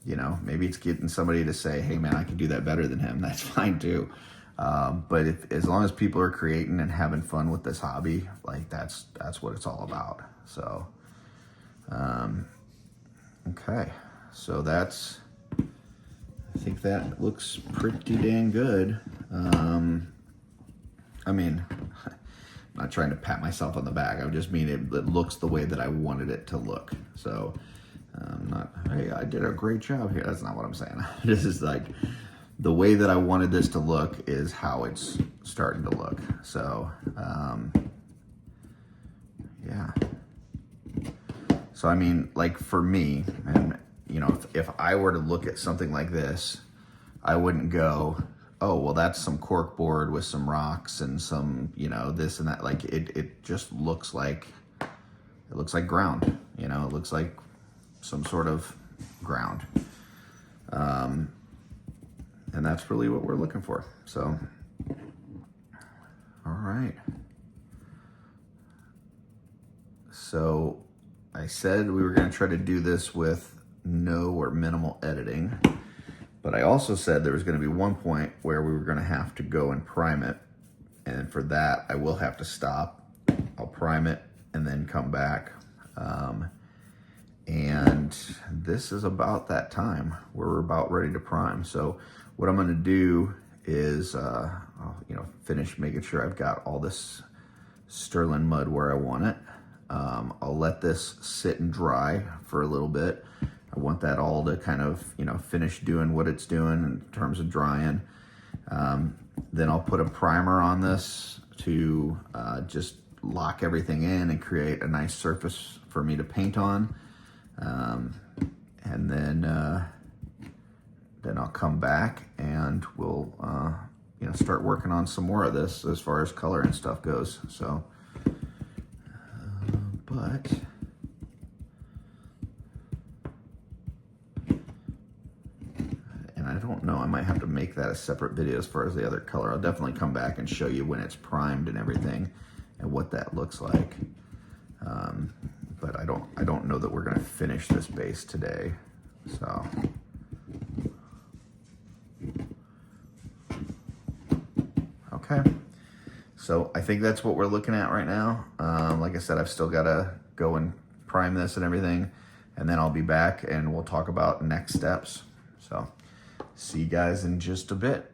you know, maybe it's getting somebody to say, hey man, I can do that better than him. That's fine too. But as long as people are creating and having fun with this hobby, like that's what it's all about. So, okay. So I think that looks pretty dang good. I mean, I'm not trying to pat myself on the back. I just mean it looks the way that I wanted it to look. So, hey, I did a great job here. That's not what I'm saying. This is like the way that I wanted this to look is how it's starting to look. So, yeah. So, I mean, like for me, and you know, if I were to look at something like this, I wouldn't go, oh, well, that's some cork board with some rocks and some, you know, this and that. Like it just looks like, it looks like ground, you know, it looks like some sort of ground. And that's really what we're looking for. So, all right. So I said we were going to try to do this with no or minimal editing. But I also said there was going to be one point where we were going to have to go and prime it. And for that, I will have to stop. I'll prime it and then come back. And this is about that time where we're about ready to prime. So what I'm going to do is, I'll, finish making sure I've got all this sterling mud where I want it. I'll let this sit and dry for a little bit. I want that all to kind of, finish doing what it's doing in terms of drying. Then I'll put a primer on this to just lock everything in and create a nice surface for me to paint on. And then I'll come back and we'll, start working on some more of this as far as color and stuff goes. So, but I don't know, I might have to make that a separate video as far as the other color. I'll definitely come back and show you when it's primed and everything and what that looks like. But I don't know that we're gonna finish this base today, so. Okay, so I think that's what we're looking at right now. Like I said, I've still gotta go and prime this and everything, and then I'll be back and we'll talk about next steps. So. See you guys in just a bit.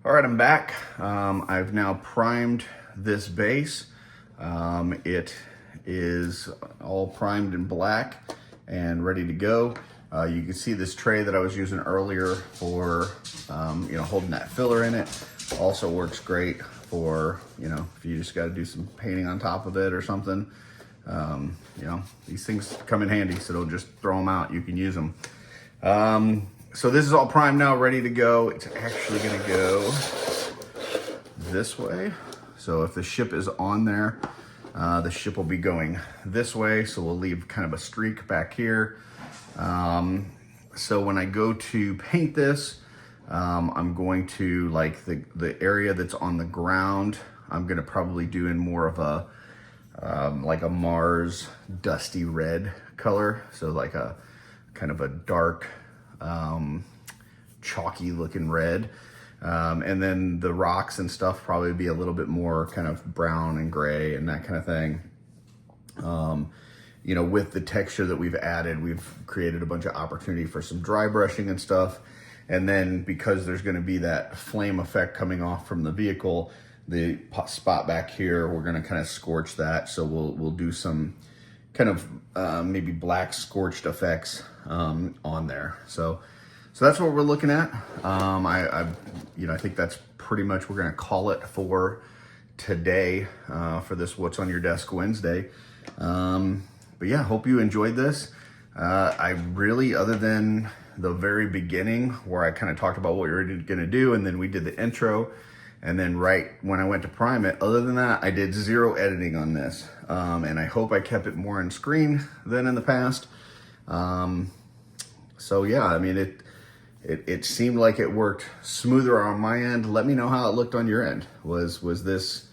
All right, I'm back. I've now primed this base. It is all primed in black and ready to go. You can see this tray that I was using earlier for, holding that filler in it. Also works great for, if you just got to do some painting on top of it or something. These things come in handy, so don't just throw them out. You can use them. So this is all primed now, ready to go. It's actually gonna go this way. So if the ship is on there, the ship will be going this way. So we'll leave kind of a streak back here. So when I go to paint this, I'm going to, like the area that's on the ground, I'm gonna probably do in more of a, like a Mars dusty red color. So like a kind of a dark, chalky looking red. And then the rocks and stuff probably be a little bit more kind of brown and gray and that kind of thing. With the texture that we've added, we've created a bunch of opportunity for some dry brushing and stuff. And then because there's going to be that flame effect coming off from the vehicle, the spot back here, we're going to kind of scorch that. So we'll do some kind of maybe black scorched effects on there. So that's what we're looking at. I think that's pretty much, we're gonna call it for today, for this What's on Your Desk Wednesday. But yeah, hope you enjoyed this. I really, other than the very beginning where I kind of talked about what we were gonna do, and then we did the intro, and then right when I went to prime it, other than that, I did 0 editing on this. And I hope I kept it more on screen than in the past. So yeah, I mean, it seemed like it worked smoother on my end. Let me know how it looked on your end. Was this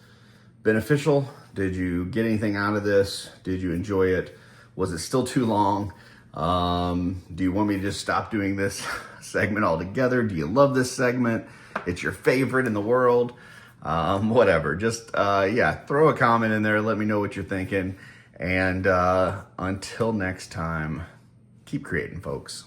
beneficial? Did you get anything out of this? Did you enjoy it? Was it still too long? Do you want me to just stop doing this segment altogether? Do you love this segment? It's your favorite in the world? Whatever, just, throw a comment in there. Let me know what you're thinking. And until next time, keep creating, folks.